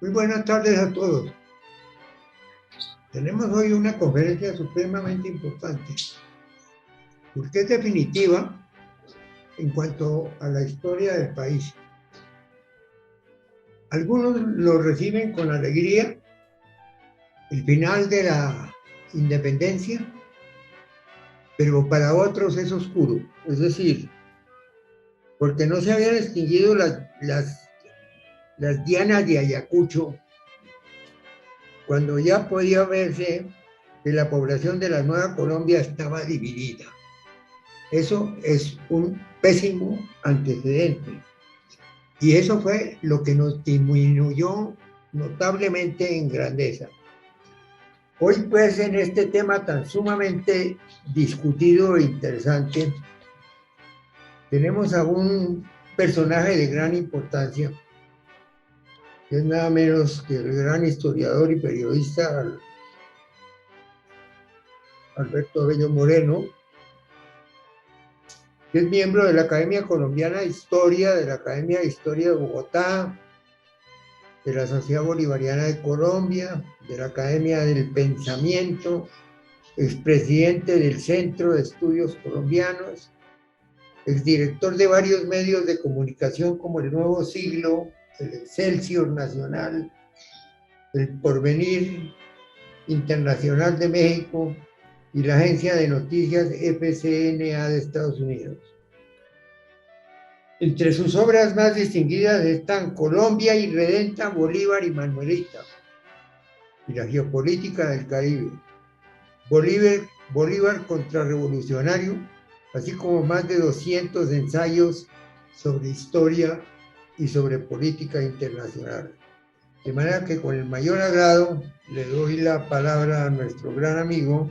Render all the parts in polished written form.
Muy buenas tardes a todos. Tenemos hoy una conferencia supremamente importante, porque es definitiva en cuanto a la historia del país. Algunos lo reciben con alegría, el final de la independencia, pero para otros es oscuro. Es decir, porque no se habían extinguido las dianas de Ayacucho, cuando ya podía verse que la población de la Nueva Colombia estaba dividida. Eso es un pésimo antecedente. Y eso fue lo que nos disminuyó notablemente en grandeza. Hoy, pues, en este tema tan sumamente discutido e interesante, tenemos a un personaje de gran importancia, que es nada menos que el gran historiador y periodista Alberto Bello Moreno, que es miembro de la Academia Colombiana de Historia, de la Academia de Historia de Bogotá, de la Sociedad Bolivariana de Colombia, de la Academia del Pensamiento, expresidente del Centro de Estudios Colombianos, exdirector de varios medios de comunicación como El Nuevo Siglo, el Excelsior Nacional, el Porvenir Internacional de México y la agencia de noticias FCNA de Estados Unidos. Entre sus obras más distinguidas están Colombia Irredenta, Bolívar y Manuelita, y la geopolítica del Caribe, Bolívar contrarrevolucionario, así como más de 200 ensayos sobre historia y sobre política internacional. De manera que con el mayor agrado le doy la palabra a nuestro gran amigo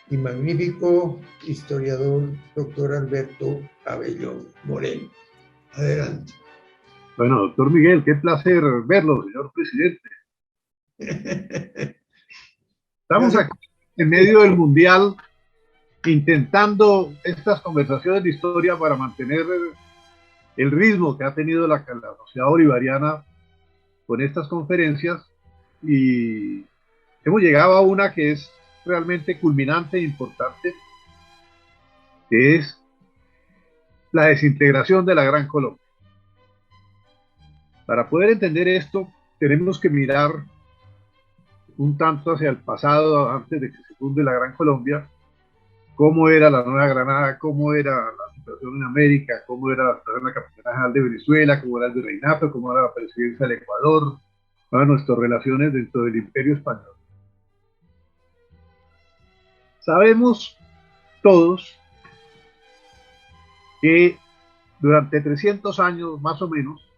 y magnífico historiador, doctor Alberto Abellón Moreno. Adelante. Bueno, doctor Miguel, qué placer verlo, señor presidente. Estamos aquí en medio del Mundial intentando estas conversaciones de historia para mantener el ritmo que ha tenido la sociedad bolivariana con estas conferencias, y hemos llegado a una que es realmente culminante e importante, que es la desintegración de la Gran Colombia. Para poder entender esto, tenemos que mirar un tanto hacia el pasado, antes de que se funde la Gran Colombia, cómo era la Nueva Granada, cómo era la situación en América, cómo era la situación en la Capitanía General de Venezuela, cómo era el virreinato, cómo era la presidencia del Ecuador, todas nuestras relaciones dentro del Imperio Español. Sabemos todos que durante 300 años más o menos,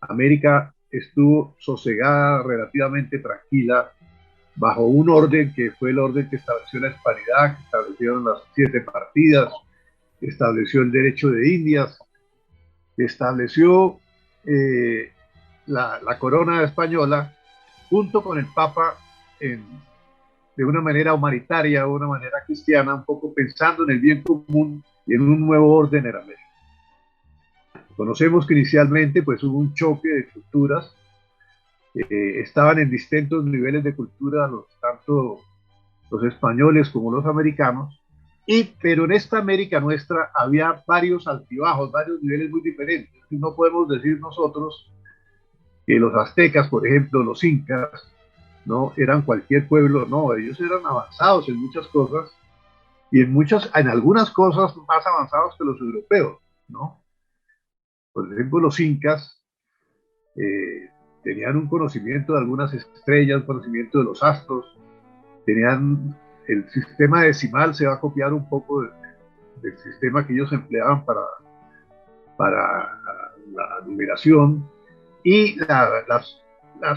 América estuvo sosegada, relativamente tranquila, bajo un orden que fue el orden que estableció la hispanidad, que establecieron las 7 partidas, que estableció el derecho de Indias, que estableció la corona española, junto con el Papa, de una manera humanitaria, de una manera cristiana, un poco pensando en el bien común y en un nuevo orden en América. Conocemos que inicialmente pues, hubo un choque de culturas, estaban en distintos niveles de cultura tanto los españoles como los americanos, pero en esta América nuestra había varios altibajos, varios niveles muy diferentes. No podemos decir nosotros que los aztecas, por ejemplo, los incas, no eran cualquier pueblo, no, ellos eran avanzados en muchas cosas, y en algunas cosas más avanzados que los europeos, ¿no? Por ejemplo, los incas tenían un conocimiento de algunas estrellas, un conocimiento de los astros, tenían el sistema decimal, se va a copiar un poco del sistema que ellos empleaban para la numeración, y la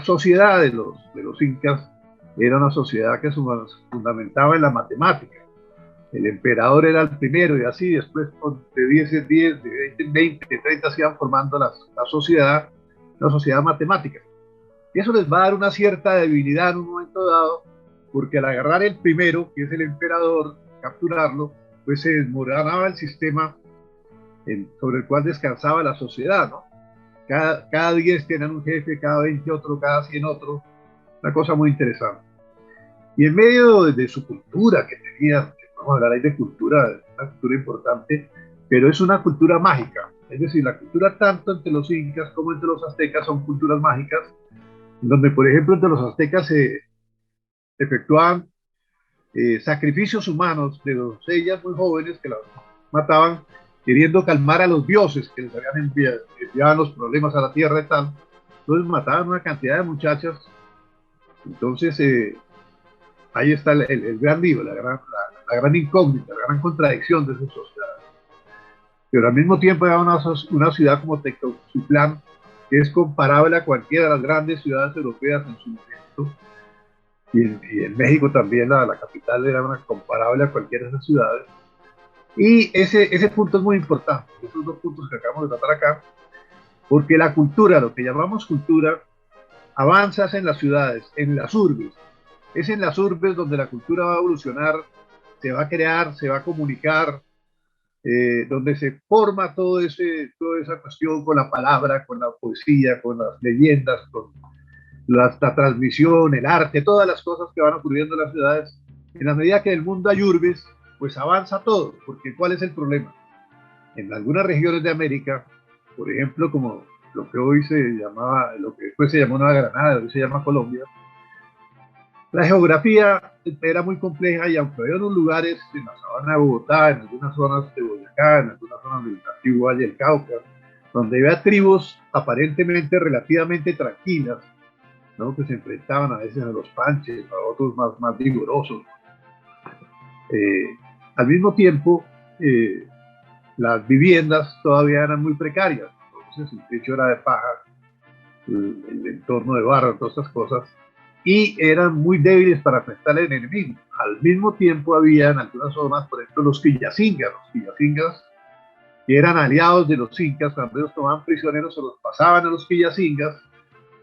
sociedad de los incas era una sociedad que se fundamentaba en la matemática. El emperador era el primero, y así después de 10 en 10, de 20 en 20, de 30 se iban formando la sociedad, una sociedad matemática. Y eso les va a dar una cierta debilidad en un momento dado, porque al agarrar el primero, que es el emperador, capturarlo, pues se desmoronaba el sistema sobre el cual descansaba la sociedad, ¿no? cada 10 tienen un jefe, cada 20 otro, cada 100 otro. Una cosa muy interesante. Y en medio de su cultura que tenía, vamos a hablar ahí de cultura, una cultura importante, pero es una cultura mágica. Es decir, la cultura tanto entre los incas como entre los aztecas son culturas mágicas, donde por ejemplo entre los aztecas se efectuaban sacrificios humanos de doncellas muy jóvenes que las mataban queriendo calmar a los dioses que les habían enviado los problemas a la tierra y tal. Entonces mataban una cantidad de muchachas. Entonces ahí está el gran lío, la gran incógnita, la gran contradicción de esa sociedad. Pero al mismo tiempo era una ciudad como Tectocutlán, que es comparable a cualquiera de las grandes ciudades europeas en su momento, y en México también la capital era una comparable a cualquiera de esas ciudades. Y ese punto es muy importante, esos dos puntos que acabamos de tratar acá, porque la cultura, lo que llamamos cultura, avanzas en las ciudades, en las urbes. Es en las urbes donde la cultura va a evolucionar, se va a crear, se va a comunicar, donde se forma toda esa cuestión con la palabra, con la poesía, con las leyendas, con la transmisión, el arte, todas las cosas que van ocurriendo en las ciudades. En la medida que en el mundo hay urbes, pues avanza todo, porque ¿cuál es el problema? En algunas regiones de América, por ejemplo, como lo que hoy se llamaba, lo que después se llamó Nueva Granada, hoy se llama Colombia, la geografía era muy compleja y aunque había unos lugares en la sabana de Bogotá, en algunas zonas de Boyacá, en algunas zonas del antiguo Valle del Cauca, donde había tribus aparentemente relativamente tranquilas, ¿no? Que se enfrentaban a veces a los panches, a otros más vigorosos. Al mismo tiempo, las viviendas todavía eran muy precarias, entonces el techo era de paja, el entorno de barro, todas estas cosas, y eran muy débiles para enfrentar al enemigo. Al mismo tiempo había en algunas zonas, por ejemplo, los quillacingas, que eran aliados de los incas, cuando ellos tomaban prisioneros se los pasaban a los quillacingas,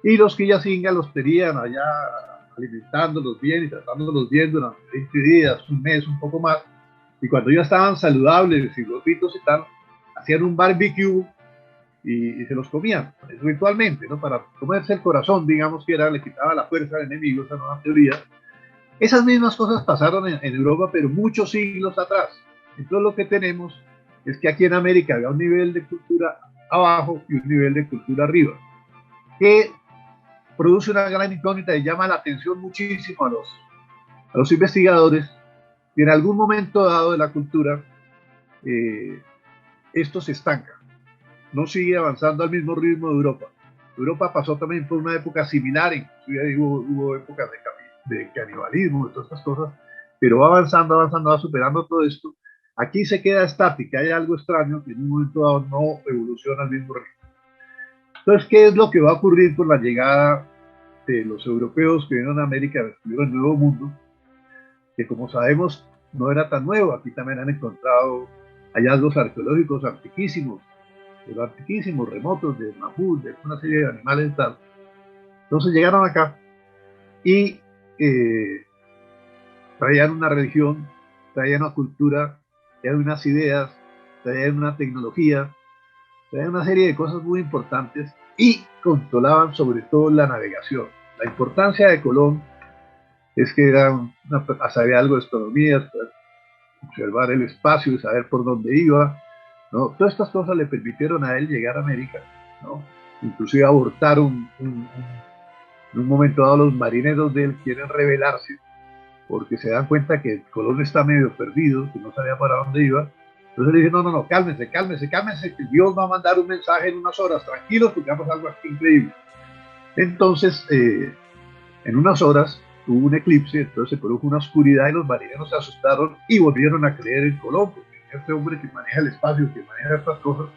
y los quillacingas los tenían allá alimentándolos bien y tratándolos bien durante 20 días, un mes, un poco más, y cuando ya estaban saludables y gorditos y tal, hacían un barbecue y se los comían ritualmente, ¿no? Para comerse el corazón, digamos que era, le quitaba la fuerza al enemigo, esa nueva teoría. Esas mismas cosas pasaron en Europa, pero muchos siglos atrás. Entonces lo que tenemos es que aquí en América había un nivel de cultura abajo y un nivel de cultura arriba, que produce una gran incógnita y llama la atención muchísimo a los investigadores, y en algún momento dado de la cultura esto se estanca, no sigue avanzando al mismo ritmo de Europa. Europa pasó también por una época similar, inclusive hubo épocas de canibalismo, de todas estas cosas, pero va avanzando, avanzando, va superando todo esto. Aquí se queda estática, hay algo extraño que en un momento dado no evoluciona al mismo ritmo. Entonces, ¿qué es lo que va a ocurrir con la llegada de los europeos que vinieron a América, descubrieron el Nuevo Mundo? Que como sabemos no era tan nuevo, aquí también han encontrado hallazgos arqueológicos antiquísimos, pero antiquísimos, remotos, de mamut, de una serie de animales y tal. Entonces llegaron acá y traían una religión, traían una cultura, traían unas ideas, traían una tecnología, traían una serie de cosas muy importantes y controlaban sobre todo la navegación. La importancia de Colón es que sabía algo de astronomía, observar el espacio y saber por dónde iba, ¿no? Todas estas cosas le permitieron a él llegar a América, ¿no? Inclusive abortar en un momento dado los marineros de él quieren rebelarse porque se dan cuenta que Colón está medio perdido, que no sabía para dónde iba. Entonces le dije, no, cálmense, que Dios va a mandar un mensaje en unas horas, tranquilos, porque va a pasar algo aquí increíble. Entonces, en unas horas hubo un eclipse, entonces se produjo una oscuridad y los marineros se asustaron y volvieron a creer en Colón, porque este hombre que maneja el espacio, que maneja estas cosas,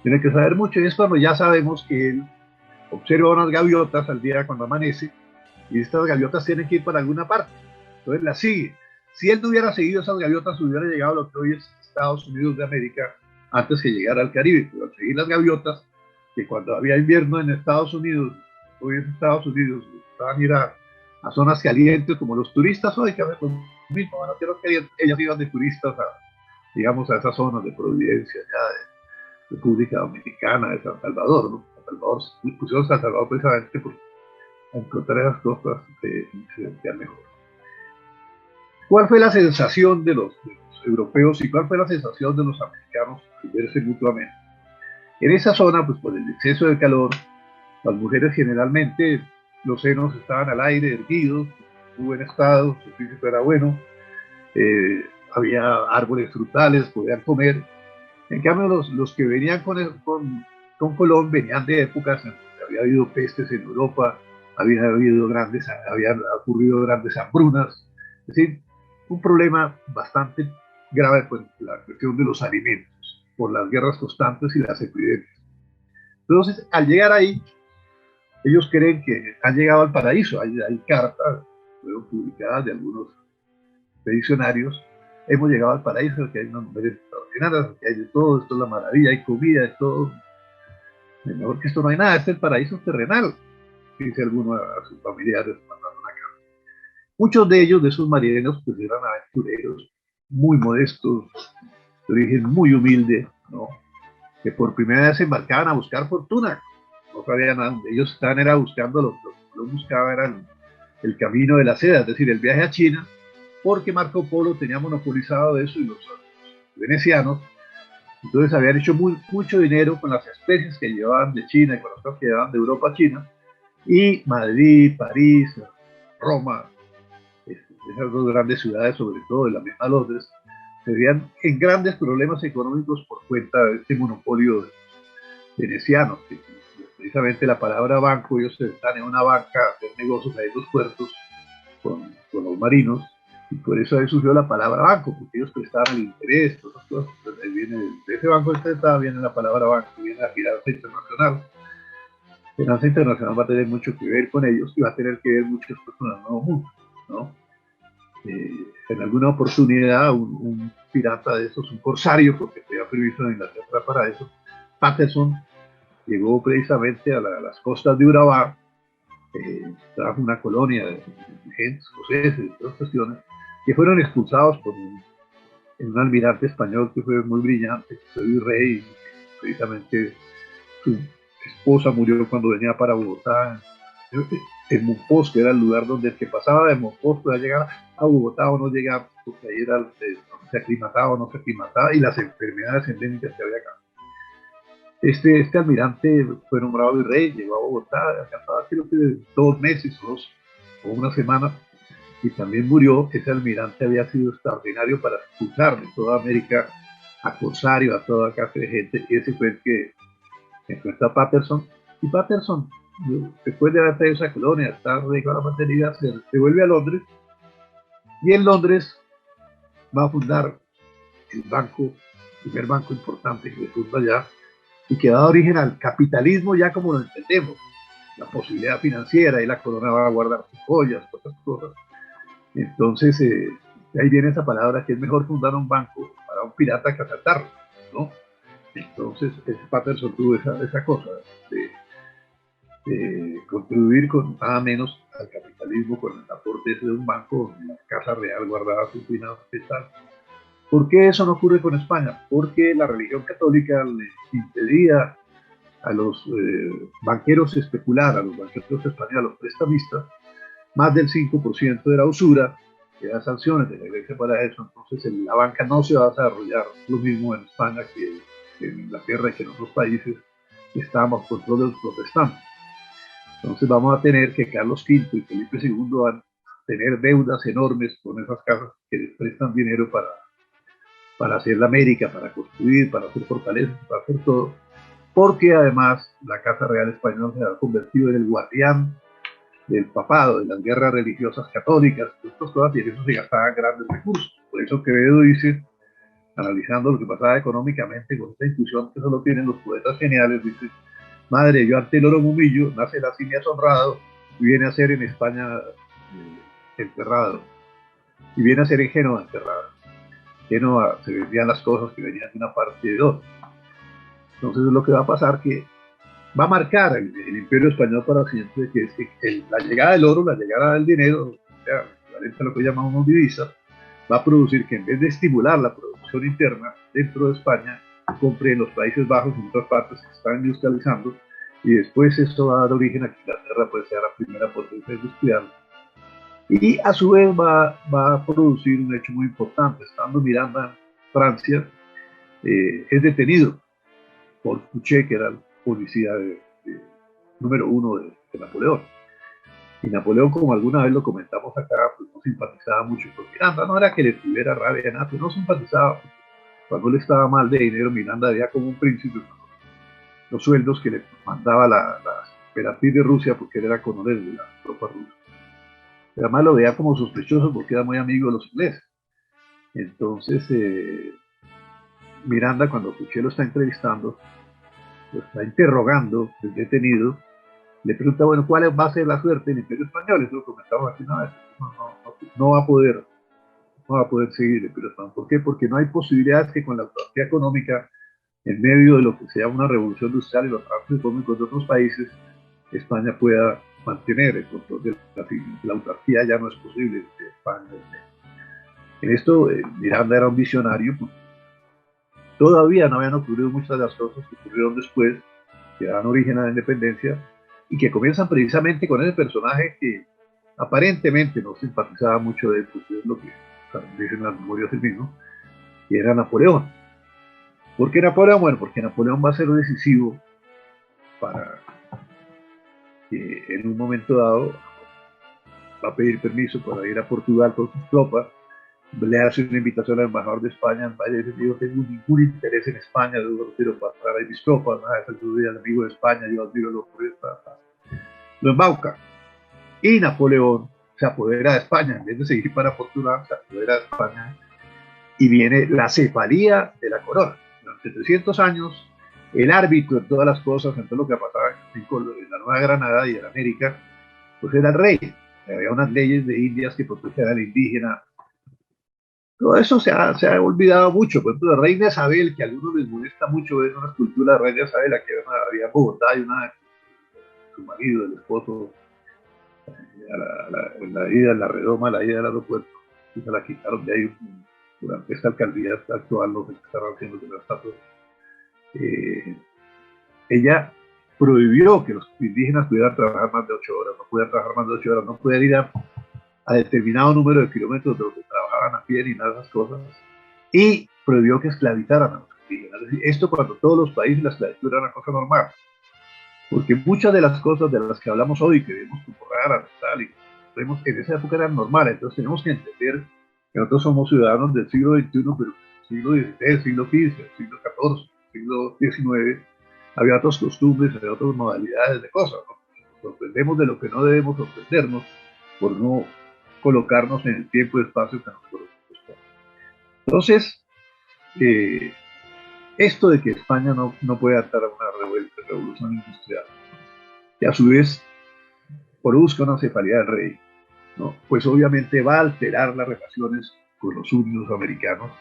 tiene que saber mucho, y es cuando ya sabemos que él observa unas gaviotas al día cuando amanece, y estas gaviotas tienen que ir para alguna parte, entonces las sigue. Si él no hubiera seguido esas gaviotas, hubiera llegado a lo que hoy es Estados Unidos de América, antes que llegara al Caribe, pero al seguir las gaviotas, que cuando había invierno en Estados Unidos, hoy es Estados Unidos, estaban a ir a zonas calientes, como los turistas hoy, que hacen lo mismo, bueno, creo que ellas iban de turistas digamos, a esas zonas de Providencia, ya de República Dominicana, de San Salvador, ¿no? Salvador, pusieron San Salvador precisamente por encontrar esas cosas se sentían mejor. ¿Cuál fue la sensación de los europeos y cuál fue la sensación de los americanos al verse mutuamente? En esa zona, pues por el exceso de calor, las mujeres generalmente, los senos estaban al aire, erguidos, muy buen estado, su físico era bueno, había árboles frutales, podían comer. En cambio, los que venían con Colón venían de épocas en que había habido pestes en Europa, habían ocurrido grandes hambrunas, es decir, un problema bastante grave con la cuestión de los alimentos, por las guerras constantes y las epidemias. Entonces, al llegar ahí, ellos creen que han llegado al paraíso. Hay cartas, fueron publicadas de algunos diccionarios. Hemos llegado al paraíso, que hay unas mujeres extraordinarias, que hay de todo, esto es la maravilla, hay comida, hay todo. Mejor que esto no hay nada, este es el paraíso terrenal, dice alguno a sus familiares mandaron acá. Muchos de ellos, de esos marineros, pues eran aventureros, muy modestos, de origen muy humilde, ¿no? Que por primera vez se embarcaban a buscar fortuna. No sabían nada, ellos estaban era buscando, lo que buscaba era el camino de la seda, es decir, el viaje a China, porque Marco Polo tenía monopolizado eso y los venecianos, entonces habían hecho mucho dinero con las especies que llevaban de China y con las cosas que llevaban de Europa a China, y Madrid, París, Roma, esas dos grandes ciudades, sobre todo de la misma Londres, se veían en grandes problemas económicos por cuenta de este monopolio veneciano. Precisamente la palabra banco, ellos están en una banca a hacer negocios ahí en los puertos con los marinos, y por eso ahí surgió la palabra banco, porque ellos prestaban el interés, todas las cosas. Entonces, ahí viene, de ese banco viene la palabra banco, viene la finanza internacional. La finanza internacional va a tener mucho que ver con ellos y va a tener que ver muchas personas del nuevo mundo, ¿no? En alguna oportunidad un pirata de esos, un corsario, porque tenía permiso en Inglaterra para eso, Patterson, llegó precisamente a las costas de Urabá, trajo una colonia de gente escoceses y otras cuestiones, que fueron expulsados por un almirante español que fue muy brillante, que fue virrey, y precisamente su esposa murió cuando venía para Bogotá, en Monpós, que era el lugar donde el que pasaba de Monpós podía llegar a Bogotá o no llegar, porque ahí era se aclimataba o no se aclimataba, y las enfermedades endémicas que había acá. Este almirante fue nombrado virrey, llegó a Bogotá, alcanzaba creo que 2 meses o una semana, y también murió. Ese almirante había sido extraordinario para expulsar de toda América a corsario, a toda clase de gente, y ese fue el que encuentra a Patterson, y Patterson, después de haber traído esa colonia, estar dedicado a la maternidad, se vuelve a Londres, y en Londres va a fundar el primer banco importante que se funda allá, y que da origen al capitalismo ya como lo entendemos, la posibilidad financiera, y la corona va a guardar sus joyas, otras cosas. Entonces, ahí viene esa palabra que es mejor fundar un banco para un pirata que asaltarlo, ¿no? Entonces, Patterson tuvo esa cosa de contribuir con nada menos al capitalismo con el aporte de un banco donde la Casa Real guardaba sus finanzas y tal. ¿Por qué eso no ocurre con España? Porque la religión católica le impedía a los banqueros especular, a los banqueros españoles, a los prestamistas, más del 5% de la usura, que da sanciones de la iglesia para eso. Entonces la banca no se va a desarrollar lo mismo en España que en Inglaterra y que en otros países que estaban bajo control de los protestantes. Entonces vamos a tener que Carlos V y Felipe II van a tener deudas enormes con esas casas que les prestan dinero para hacer la América, para construir, para hacer fortalezas, para hacer todo, porque además la Casa Real Española se ha convertido en el guardián del papado, de las guerras religiosas católicas, estas cosas, y en eso se gastaban grandes recursos. Por eso Quevedo dice, analizando lo que pasaba económicamente con esta institución que solo tienen los poetas geniales, dice: madre, yo ante el oro mumillo, nace la Cineas honrado, y viene a ser en España enterrado, y viene a ser en Génova enterrado. Génova se vendían las cosas que venían de una parte y de otra. Entonces lo que va a pasar que va a marcar el imperio español para siempre, que es que la llegada del oro, la llegada del dinero, o sea, equivalente a lo que llamamos divisa, va a producir que en vez de estimular la producción interna dentro de España, compre en los Países Bajos y en otras partes que están industrializando, y después eso va a dar origen a que Inglaterra pues, sea la primera potencia industrial. Y a su vez va a producir un hecho muy importante. Estando Miranda en Francia, es detenido por Fouché, que era el policía número uno de Napoleón. Y Napoleón, como alguna vez lo comentamos acá, pues no simpatizaba mucho con Miranda. No era que le tuviera rabia, nada, pero no simpatizaba. Cuando él estaba mal de dinero, Miranda había como un príncipe los sueldos que le mandaba la emperatriz de Rusia, porque él era coronel de la tropa rusa. Además lo veía como sospechoso porque era muy amigo de los ingleses. Entonces, Miranda, cuando Fouché lo está entrevistando, lo está interrogando, el detenido, le pregunta, bueno, ¿cuál va a ser la suerte del Imperio Español? Eso lo comentamos aquí una vez. No va a poder, no va a poder seguir el Imperio Español. ¿Por qué? Porque no hay posibilidades que con la autonomía económica, en medio de lo que sea una revolución industrial y los trabajos económicos de otros países, España pueda mantener el control de la autarquía. Ya no es posible de España. En esto, Miranda era un visionario. Todavía no habían ocurrido muchas de las cosas que ocurrieron después, que dan origen a la independencia, y que comienzan precisamente con ese personaje que aparentemente no simpatizaba mucho de él, pues es lo que dicen las memorias del mismo, que era Napoleón. ¿Por qué Napoleón? Bueno, porque Napoleón va a ser decisivo para que en un momento dado va a pedir permiso para ir a Portugal con sus tropas, le hace una invitación al embajador de España, vaya y dice, yo tengo ningún interés en España, yo no quiero pasar ahí mis tropas, es el amigo de España, yo admiro lo embauca. Y Napoleón se apodera de España, en vez de seguir para Portugal, se apodera de España, y viene la cefalía de la corona. Durante 300 años, el árbitro en todas las cosas, en todo lo que pasaba en la Nueva Granada y en América, pues era el rey. Había unas leyes de Indias que protegían al indígena. Todo eso se ha olvidado mucho. Por ejemplo, la reina Isabel, que a algunos les molesta mucho ver una escultura de la reina Isabel, aquí había en Bogotá y una de su marido, el esposo, en la ida, en la redoma, la ida del aeropuerto, y se la quitaron de ahí durante esta alcaldía actual, lo que estaban haciendo de las estatuas. Ella prohibió que los indígenas pudieran trabajar más de 8 horas, no podían trabajar más de 8 horas, no podían ir a determinado número de kilómetros de donde trabajaban a pie ni nada de esas cosas, y prohibió que esclavizaran a los indígenas. Es decir, esto cuando todos los países la esclavitud era una cosa normal, porque muchas de las cosas de las que hablamos hoy, que vemos como raras, tal, y vemos en esa época eran normales. Entonces tenemos que entender que nosotros somos ciudadanos del siglo XXI, pero siglo XVI, siglo XV, siglo XIV, siglo XIX, había otras costumbres, había otras modalidades de cosas, ¿no? Nos sorprendemos de lo que no debemos sorprendernos por no colocarnos en el tiempo y espacio que nos corresponde. Entonces, esto de que España no puede atar a una revolución industrial, que a su vez produzca una cefalía del rey, ¿no? Pues obviamente va a alterar las relaciones con los súbditos americanos,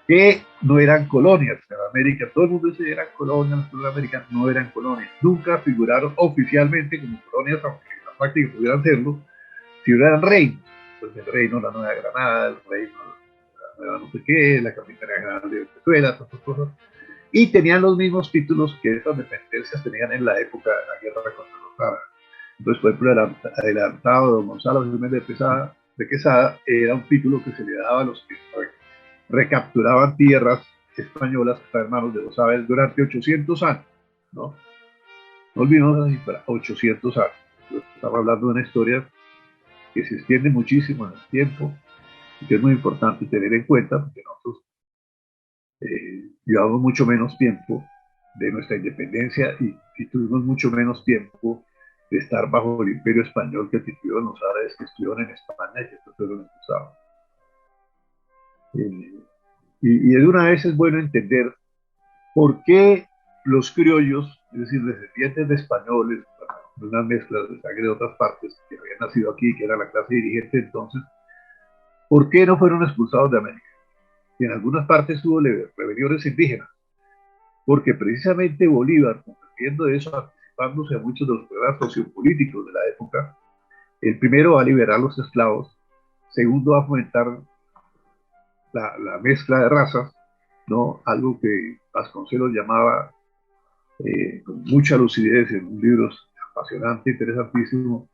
que no eran colonias en América. Todo el mundo dice que eran colonias, los americanos no eran colonias. Nunca figuraron oficialmente como colonias, aunque en la práctica pudieran serlo, si eran reinos. Pues el reino, la Nueva Granada, el reino, la Nueva no sé qué, la capitanía general de Venezuela, todas esas cosas. Y tenían los mismos títulos que esas dependencias tenían en la época de la guerra contra los árabes. Entonces, por ejemplo, el adelantado de Gonzalo Jiménez de Quesada era un título que se le daba a los que recapturaban tierras españolas que estaban en manos de los árabes durante 800 años, ¿no? No olvidemos esa cifra, 800 años. Estamos hablando de una historia que se extiende muchísimo en el tiempo y que es muy importante tener en cuenta porque nosotros llevamos mucho menos tiempo de nuestra independencia y tuvimos mucho menos tiempo de estar bajo el imperio español que tuvieron los árabes que estuvieron en España y que estos fueron expulsados. Y de una vez es bueno entender por qué los criollos, es decir, descendientes de españoles, unas mezclas de sangre de otras partes que habían nacido aquí, que era la clase dirigente entonces, ¿por qué no fueron expulsados de América? Y en algunas partes hubo rebeliones indígenas, porque precisamente Bolívar, comprendiendo eso, anticipándose a muchos de los problemas sociopolíticos de la época, el primero va a liberar los esclavos, segundo va a fomentar la mezcla de razas, ¿no? Algo que Vasconcelos llamaba con mucha lucidez en un libro apasionante, interesantísimo,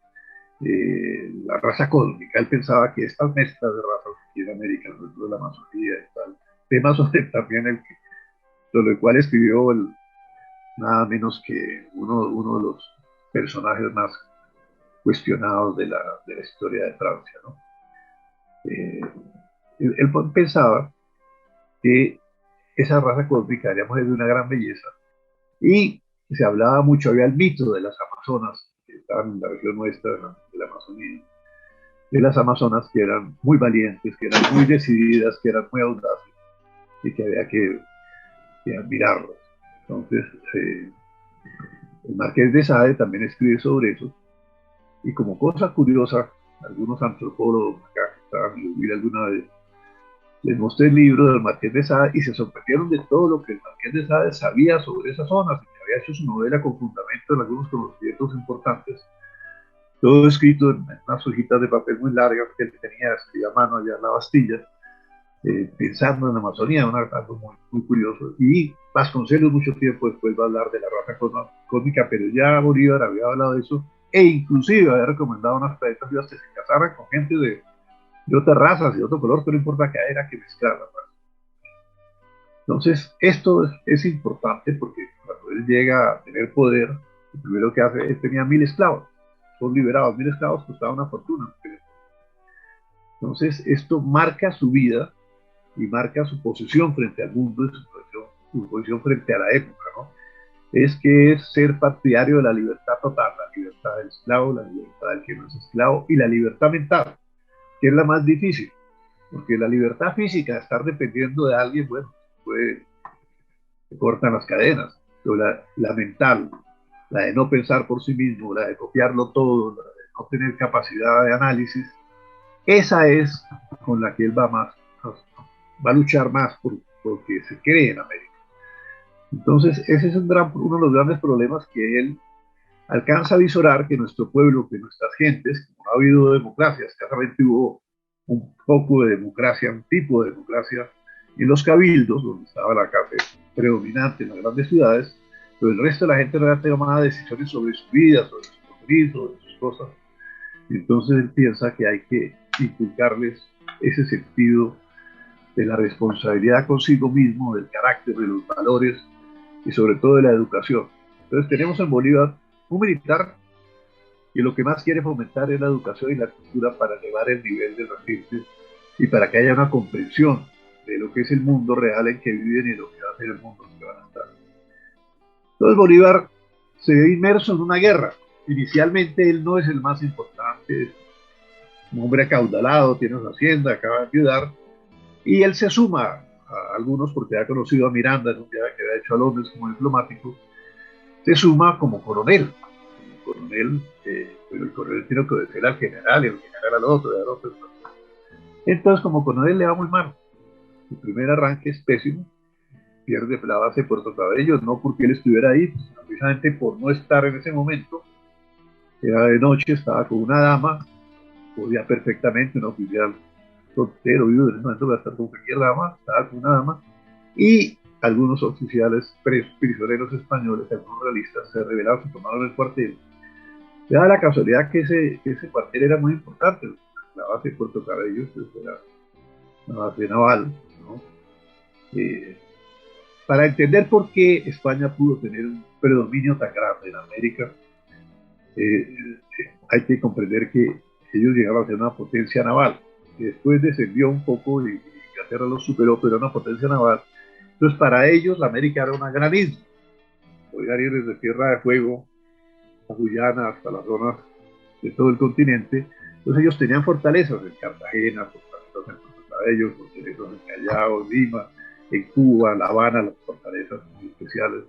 la raza cósmica. Él pensaba que estas mezclas de razas aquí en América, dentro de la Amazonía y tal, temas sobre también sobre el cual escribió nada menos que uno de los personajes más cuestionados de la historia de Francia, ¿no? Eh, él pensaba que esa raza cósmica, digamos, es de una gran belleza y se hablaba mucho, había el mito de las Amazonas, que estaban en la región nuestra de la Amazonía, de las Amazonas que eran muy valientes, que eran muy decididas, que eran muy audaces y que había que admirarlas. Entonces, el Marqués de Sade también escribe sobre eso y como cosa curiosa, algunos antropólogos acá que estaban en vivir alguna vez, les mostré el libro del Marqués de Sade y se sorprendieron de todo lo que el Marqués de Sade sabía sobre esas zonas, y que había hecho su novela con fundamento en algunos conocimientos importantes, todo escrito en unas hojitas de papel muy largas que él tenía escrito a mano allá en la Bastilla, pensando en la Amazonía, algo muy curioso. Y Vasconcelos mucho tiempo después va a hablar de la raza cósmica, pero ya Bolívar había hablado de eso e inclusive había recomendado a unas parejas que se casaran con gente de otras razas y de otro color, pero no importa que era que mezclarla. Entonces, esto es importante porque cuando él llega a tener poder, lo primero que hace es tenía 1000 esclavos, son liberados, 1000 esclavos costaban una fortuna. Entonces, esto marca su vida y marca su posición frente al mundo y su posición frente a la época, ¿no? Es que es ser partidario de la libertad total, la libertad del esclavo, la libertad del que no es esclavo y la libertad mental, que es la más difícil, porque la libertad física, estar dependiendo de alguien, bueno, puede, se cortan las cadenas, pero la mental, la de no pensar por sí mismo, la de copiarlo todo, la de no tener capacidad de análisis, esa es con la que él va a luchar más porque se cree en América. Entonces, ese es uno de los grandes problemas que él alcanza a visorar, que nuestro pueblo, que nuestras gentes, como no ha habido democracia, escasamente hubo un poco de democracia, un tipo de democracia en los cabildos, donde estaba la clase predominante en las grandes ciudades, pero el resto de la gente no había tomado decisiones sobre su vida, sobre su porvenir, sobre sus cosas. Entonces él piensa que hay que inculcarles ese sentido de la responsabilidad consigo mismo, del carácter, de los valores y sobre todo de la educación. Entonces tenemos en Bolívar un militar que lo que más quiere fomentar es la educación y la cultura para elevar el nivel de la gente y para que haya una comprensión de lo que es el mundo real en que viven y lo que va a ser el mundo en que van a estar. Entonces Bolívar se ve inmerso en una guerra. Inicialmente él no es el más importante, es un hombre acaudalado, tiene una hacienda, acaba de ayudar, y él se suma a algunos porque ha conocido a Miranda en un viaje que había hecho a Londres como diplomático, se suma como coronel. Pero el coronel tiene que obedecer al general y el general al otro, y al otro. Entonces, como coronel le va muy mal. Su primer arranque es pésimo, pierde la base de Puerto Cabello, no porque él estuviera ahí, sino precisamente por no estar en ese momento. Era de noche, estaba con una dama, podía perfectamente un oficial soltero, vivo, en ese momento va a estar con cualquier dama, estaba con una dama, y algunos oficiales prisioneros españoles, algunos realistas, se rebelaron, se tomaron el cuartel. Ya da la casualidad que ese cuartel era muy importante, la base de Puerto Cabello, pues era una base naval, ¿no? Eh, para entender por qué España pudo tener un predominio tan grande en América, hay que comprender que ellos llegaron a ser una potencia naval, que después descendió un poco y Inglaterra los superó, pero era una potencia naval. Entonces, para ellos, la América era una gran isla. Podían ir desde Tierra de Fuego a Guyana hasta las zonas de todo el continente. Entonces, ellos tenían fortalezas en Cartagena, fortalezas en Puerto Cabello, fortalezas en Callao, en Lima, en Cuba, La Habana, las fortalezas muy especiales.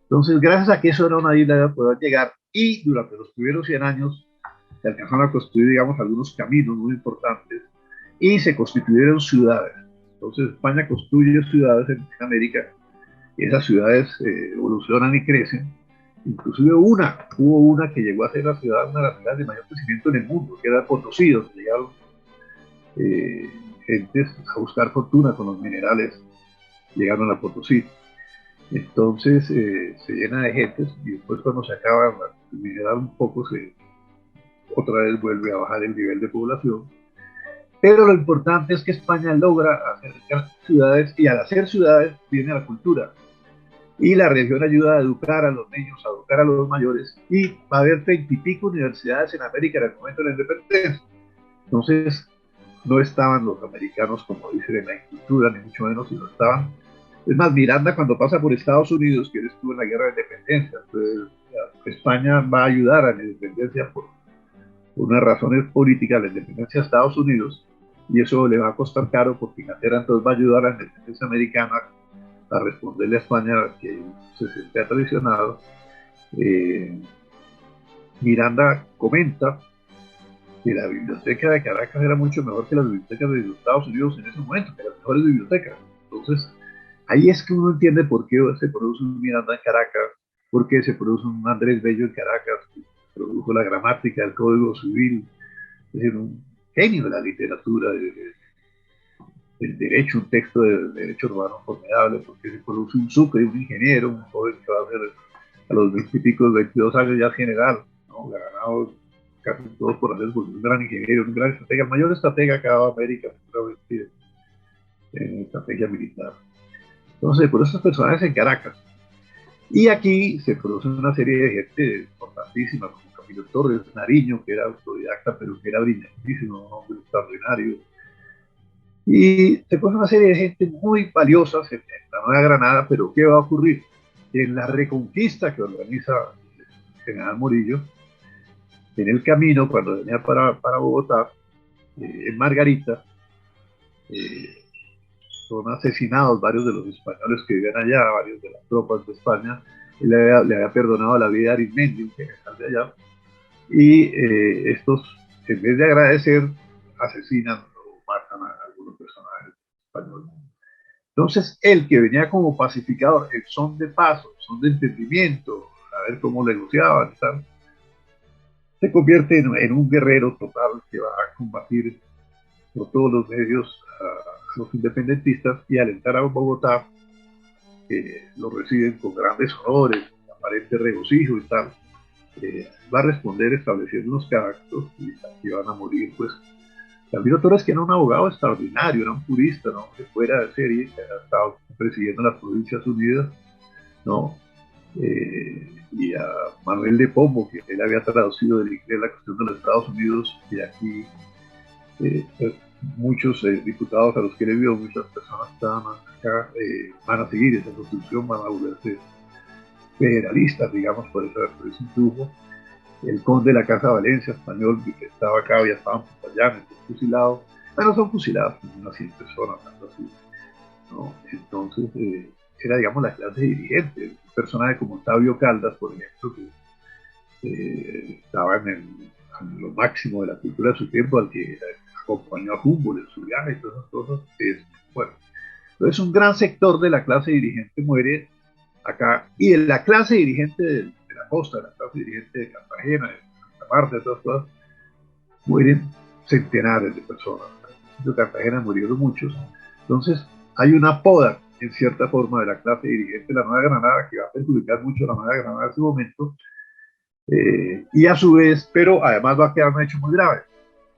Entonces, gracias a que eso era una isla, podían llegar y durante los primeros 100 años se alcanzaron a construir, digamos, algunos caminos muy importantes y se constituyeron ciudades. Entonces España construye ciudades en América y esas ciudades evolucionan y crecen. Inclusive hubo una que llegó a ser una de las ciudades de mayor crecimiento en el mundo, que era Potosí, donde llegaron gentes a buscar fortuna con los minerales, llegaron a Potosí. Entonces se llena de gentes y después cuando se acaba de minerar un poco, otra vez vuelve a bajar el nivel de población. Pero lo importante es que España logra hacer ciudades y al hacer ciudades viene la cultura. Y la religión ayuda a educar a los niños, a educar a los mayores. Y va a haber 30 y pico universidades en América en el momento de la independencia. Entonces, no estaban los americanos, como dicen, en la cultura, ni mucho menos, sino estaban. Es más, Miranda, cuando pasa por Estados Unidos, que él estuvo en la guerra de independencia, entonces, España va a ayudar a la independencia por unas razones políticas, la independencia de Estados Unidos, y eso le va a costar caro porque Inglaterra entonces va a ayudar a la independencia americana a responderle a España que se siente traicionado. Eh, Miranda comenta que la biblioteca de Caracas era mucho mejor que las bibliotecas de los Estados Unidos en ese momento, que las mejores bibliotecas. Entonces, ahí es que uno entiende por qué se produce un Miranda en Caracas, por qué se produce un Andrés Bello en Caracas, que produjo la gramática del Código Civil, es decir, un genio de la literatura, del derecho, un texto de derecho urbano formidable, porque se produce un Sucre, un ingeniero, un joven que va a ser a los 20 y pico, 22 años ya general, ¿no? Le ha ganado casi todos por hacer, pues, un gran ingeniero, un gran estratega, el mayor estratega que ha dado América, seguramente, en estrategia militar. Entonces, por esos personajes en Caracas. Y aquí se produce una serie de gente importantísima, como Camilo Torres, Nariño, que era autodidacta, pero que era brillantísimo, un hombre extraordinario. Y se produce una serie de gente muy valiosa en la Nueva Granada, pero ¿qué va a ocurrir? En la reconquista que organiza el general Murillo, en el camino, cuando venía para Bogotá, en Margarita, eh, son asesinados varios de los españoles que vivían allá, varios de las tropas de España. Él le había perdonado la vida a Arismendi, un general de allá, y estos, en vez de agradecer, asesinan o matan a algunos personajes españoles. Entonces, él que venía como pacificador, el son de paz, el son de entendimiento, a ver cómo negociaban, tal, se convierte en un guerrero total que va a combatir por todos los medios a los independentistas y alentar a Bogotá, que lo reciben con grandes honores, aparente regocijo y tal. Va a responder estableciendo unos actos y aquí van a morir, pues. Camilo Torres, que era un abogado extraordinario, era un jurista, ¿no? Que fuera de serie, que ha estado presidiendo las Provincias Unidas, ¿no? Y a Manuel de Pombo, que él había traducido del inglés la cuestión de los Estados Unidos, y aquí muchos diputados a los que le vio, muchas personas que estaban acá, van a seguir esa constitución, van a volverse federalistas, digamos, por ese influjo. El conde de la Casa Valencia, español, que estaba acá, ya estaban allá, fusilados. Bueno, son fusilados, unas 100 personas, algo así, ¿no? Entonces, era, digamos, la clase dirigente. Un personaje como Octavio Caldas, por ejemplo, que estaba en lo máximo de la cultura de su tiempo, al que acompañó a Humboldt en su viaje y todas esas cosas. Bueno, entonces un gran sector de la clase dirigente muere acá, y de la clase dirigente de la costa, de la clase dirigente de Cartagena, de Santa Marta, de todas cosas, mueren centenares de personas. En Cartagena murieron muchos. Entonces, hay una poda, en cierta forma, de la clase dirigente de la Nueva Granada, que va a perjudicar mucho a la Nueva Granada en ese momento, y a su vez, pero además va a quedar un hecho muy grave.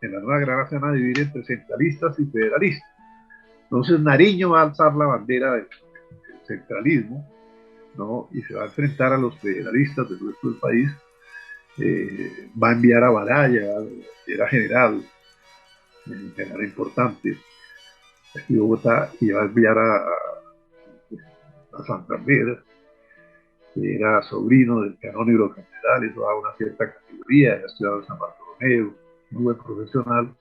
En la Nueva Granada se van a dividir entre centralistas y federalistas. Entonces, Nariño va a alzar la bandera del centralismo, ¿no? Y se va a enfrentar a los federalistas del resto del país. Va a enviar a Baraya, que era general, general importante, aquí Bogotá, y va a enviar a Santander, que era sobrino del canónigo general, eso da una cierta categoría, ha estudiado en San Bartolomé, muy buen profesional.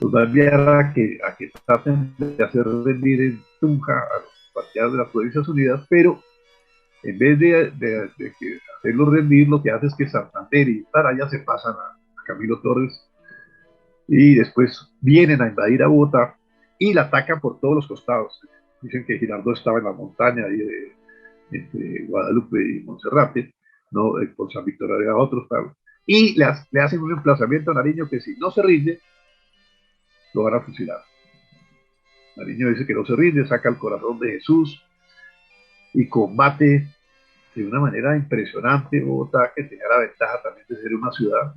Los va a enviar a que traten de hacer rendir en Tunja a los partidarios de las Provincias Unidas, pero en vez de que hacerlo rendir, lo que hace es que Santander y Taraya se pasan a Camilo Torres y después vienen a invadir a Bogotá y la atacan por todos los costados. Dicen que Girardot estaba en la montaña ahí entre Guadalupe y Monserrate, ¿no? Por San Víctor había otros, tal. Y le hacen un emplazamiento a Nariño que si no se rinde, lo van a fusilar. Nariño dice que no se rinde, saca el corazón de Jesús y combate de una manera impresionante Bogotá, que tenía la ventaja también de ser una ciudad,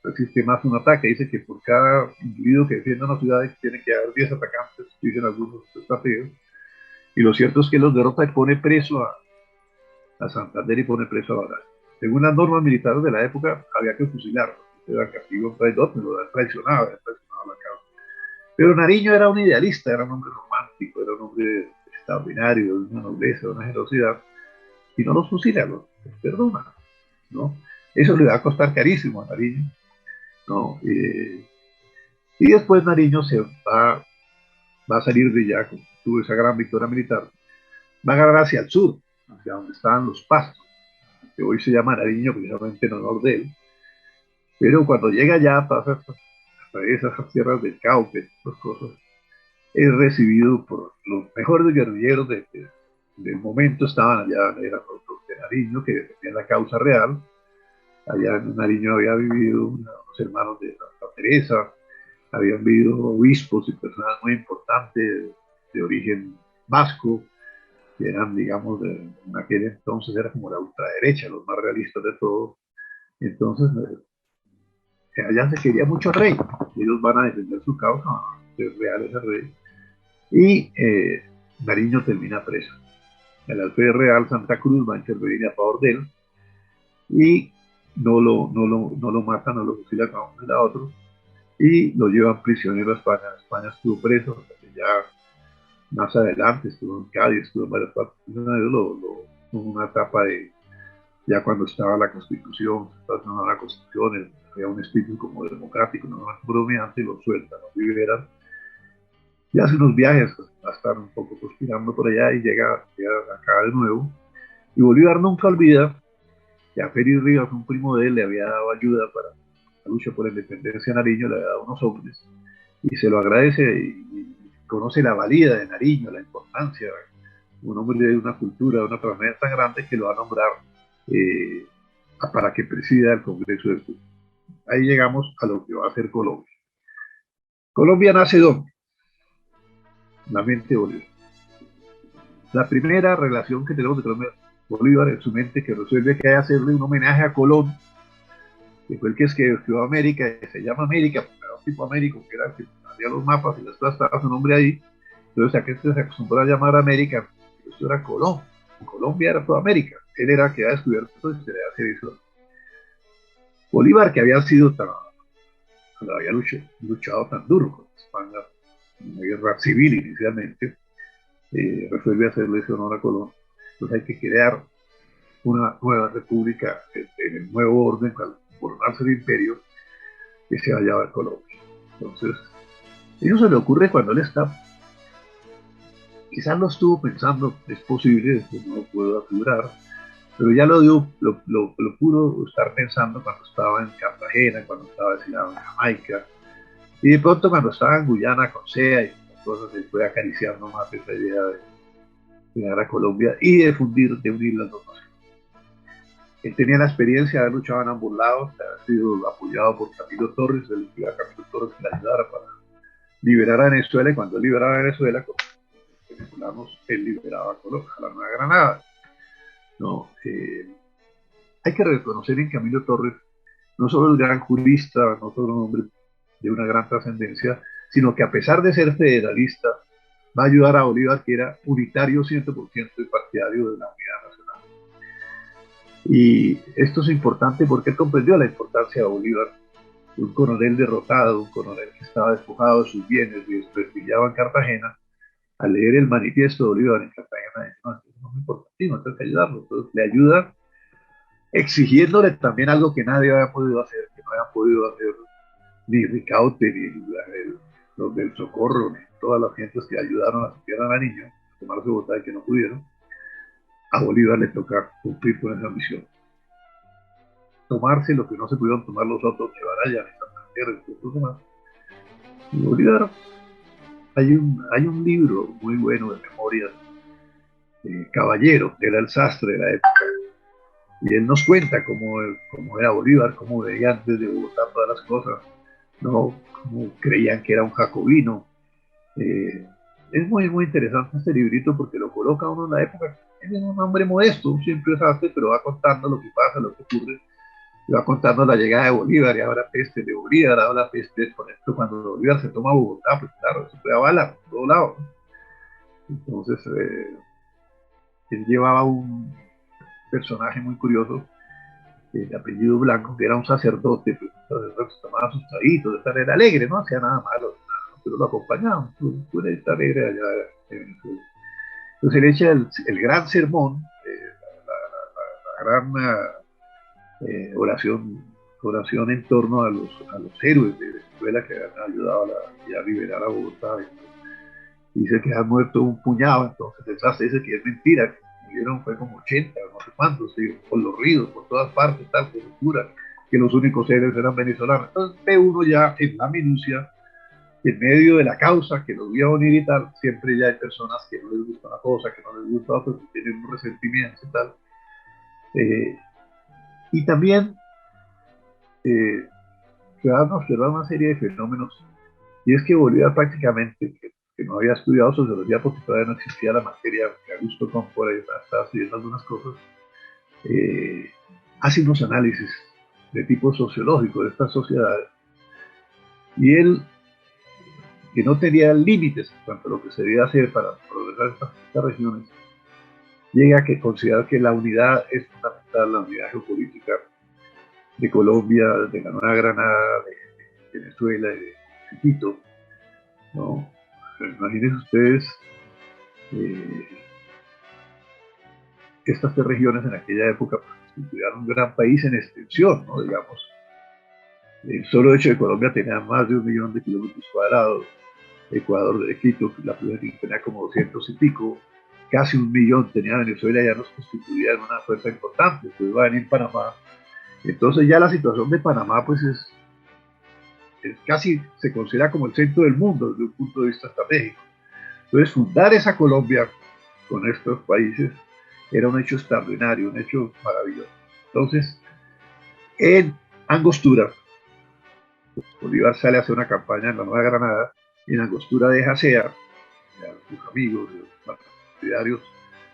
resiste más un ataque. Dice que por cada individuo que defienda una ciudad tiene que haber 10 atacantes, dicen algunos estrategas, y lo cierto es que los derrota y pone preso a Santander y pone preso a Vargas. Según las normas militares de la época, había que fusilarlo, era castigo traidor, pero lo había traicionado a la causa. Pero Nariño era un idealista, era un hombre romántico, era un hombre extraordinario, de una nobleza, de una generosidad, y no los fusila, los perdona, ¿no? Eso le va a costar carísimo a Nariño, ¿no? Y después Nariño va a salir de ya, tuvo esa gran victoria militar, va a agarrar hacia el sur, hacia donde estaban los pastos, que hoy se llama Nariño precisamente en honor de él, pero cuando llega allá pasa hasta esas tierras del Cauca, esas cosas, es recibido por los mejores guerrilleros del momento, estaban allá, eran los de Nariño, que defendían la causa real. Allá en Nariño había vivido unos hermanos de Santa Teresa, habían vivido obispos y personas muy importantes de origen vasco, que eran, digamos, en aquel entonces era como la ultraderecha, los más realistas de todo. Entonces, allá se quería mucho al rey, ellos van a defender su causa, ser real ese rey, y Nariño termina preso. El alférez real Santa Cruz va a intervenir a favor de él y no lo matan, no lo fusilan a uno y a otro, y lo llevan prisionero a España. España estuvo preso, hasta que ya más adelante estuvo en Cádiz, estuvo en varias partes. Una etapa de ya cuando estaba la Constitución, estaba la Constitución, había un espíritu como democrático, no bromeante, y lo sueltan, lo liberan, y hace unos viajes a estar un poco conspirando por allá y llega acá de nuevo. Y Bolívar nunca olvida que a Félix Rivas, un primo de él, le había dado ayuda para la lucha por la independencia de Nariño, le había dado unos hombres, y se lo agradece y conoce la valía de Nariño, la importancia, un hombre de una cultura, de una transmisión tan grande que lo va a nombrar para que presida el Congreso del Sur. Ahí llegamos a lo que va a ser Colombia. Colombia nace ¿dónde? La mente de Bolívar. La primera relación que tenemos de Colombia, Bolívar en su mente, que resuelve que hay que hacerle un homenaje a Colón, que fue el que escribió América, que se llama América, porque era un tipo Américo, que era el que hacía los mapas y después estaba su nombre ahí. Entonces, a que se acostumbró a llamar América, esto era Colón. Colombia era toda América. Él era el que había descubierto y se le hacer eso. Bolívar, que había sido había luchado tan duro con España, en una guerra civil inicialmente, resuelve hacerle ese honor a Colón. Entonces hay que crear una nueva república en el nuevo orden, para coronarse el imperio, que se va a llamar Colombia. Entonces, eso se le ocurre cuando él está, quizás lo estuvo pensando, es posible, no lo puedo asegurar, pero ya lo pudo estar pensando cuando estaba en Cartagena, cuando estaba destinado en Jamaica, y de pronto cuando estaba en Guyana con SEA y cosas, se fue acariciando más esa idea de llegar a Colombia y de unir las dos naciones. Él tenía la experiencia de haber luchado en ambos lados, de haber sido apoyado por Camilo Torres, el Camilo Torres que le ayudara para liberar a Venezuela, y cuando él liberaba a Venezuela, con los venezolanos, él liberaba a la Nueva Granada. ¿No? Hay que reconocer en Camilo Torres no solo el gran jurista, no solo un hombre de una gran trascendencia, sino que a pesar de ser federalista, va a ayudar a Bolívar, que era unitario 100% y partidario de la unidad nacional. Y esto es importante porque él comprendió la importancia de Bolívar, un coronel derrotado, un coronel que estaba despojado de sus bienes y desprestigiado en Cartagena. Al leer el manifiesto de Bolívar en Cartagena, dice, no, esto no me importa, no tengo que ayudarlo. Entonces le ayuda exigiéndole también algo que nadie había podido hacer, que no había podido hacer ni Ricaute, ni los del Socorro, ni todas las gentes que ayudaron a sacar a Nariño, a tomarse Bogotá y que no pudieron. A Bolívar le toca cumplir con esa misión. Tomarse lo que no se pudieron tomar los otros, llevar allá en Santander y todo demás. Y Bolívar, hay un libro muy bueno de memorias, Caballero, que era el sastre de la época, y él nos cuenta cómo era Bolívar, cómo veía antes de Bogotá todas las cosas, ¿no? Cómo creían que era un jacobino, es muy, muy interesante este librito porque lo coloca uno en la época. Él es un hombre modesto, un simple desastre, pero va contando lo que pasa, lo que ocurre, y va contando la llegada de Bolívar y ahora peste de Bolívar, ahora peste, por ejemplo, cuando Bolívar se toma Bogotá, pues claro, eso fue a bala por todos lados, ¿no? Entonces, él llevaba un personaje muy curioso, de apellido Blanco, que era un sacerdote, pues, un sacerdote que tomaba sus traguitos, era alegre, no hacía nada malo, nada, pero lo acompañaban, tú eres alegre allá en Venezuela. Entonces él echa el gran sermón, la gran oración, oración en torno a los héroes de Venezuela que han ayudado a liberar a Bogotá. Dice que han muerto un puñado, entonces el sastre dice que es mentira, que murieron fue como 80, no sé cuántos, ¿sí? Por los ríos, por todas partes, tal, por locura, que los únicos héroes eran venezolanos. Entonces ve uno ya en la minucia, en medio de la causa que los vio unir y tal, siempre ya hay personas que no les gusta una cosa, que no les gusta otra, que tienen un resentimiento y tal. Eh, y también se van a observar una serie de fenómenos, y es que Bolívar prácticamente, que no había estudiado sociología porque todavía no existía la materia, que Augusto Comte por ahí estaba estudiando algunas cosas, eh, hace unos análisis de tipo sociológico de estas sociedades, y él, que no tenía límites en cuanto a lo que se debía hacer para progresar estas regiones, llega a que considerar que la unidad es fundamental, la unidad geopolítica de Colombia, de la Nueva Granada, de Venezuela, de Quito, ¿no? Imagínense ustedes eh, estas tres regiones en aquella época constituían un gran país en extensión, ¿no? Digamos, el solo hecho de Colombia tenía más de 1 millón de kilómetros cuadrados, Ecuador de Quito, la primera tenía como 200 y pico, casi 1 millón tenía Venezuela, ya nos constituía en una fuerza importante, después va a venir Panamá, entonces ya la situación de Panamá pues es casi, se considera como el centro del mundo desde un punto de vista estratégico. Entonces fundar esa Colombia con estos países era un hecho extraordinario, un hecho maravilloso. Entonces, en Angostura, Bolívar sale a hacer una campaña en la Nueva Granada, y en Angostura deja a sus amigos, los partidarios,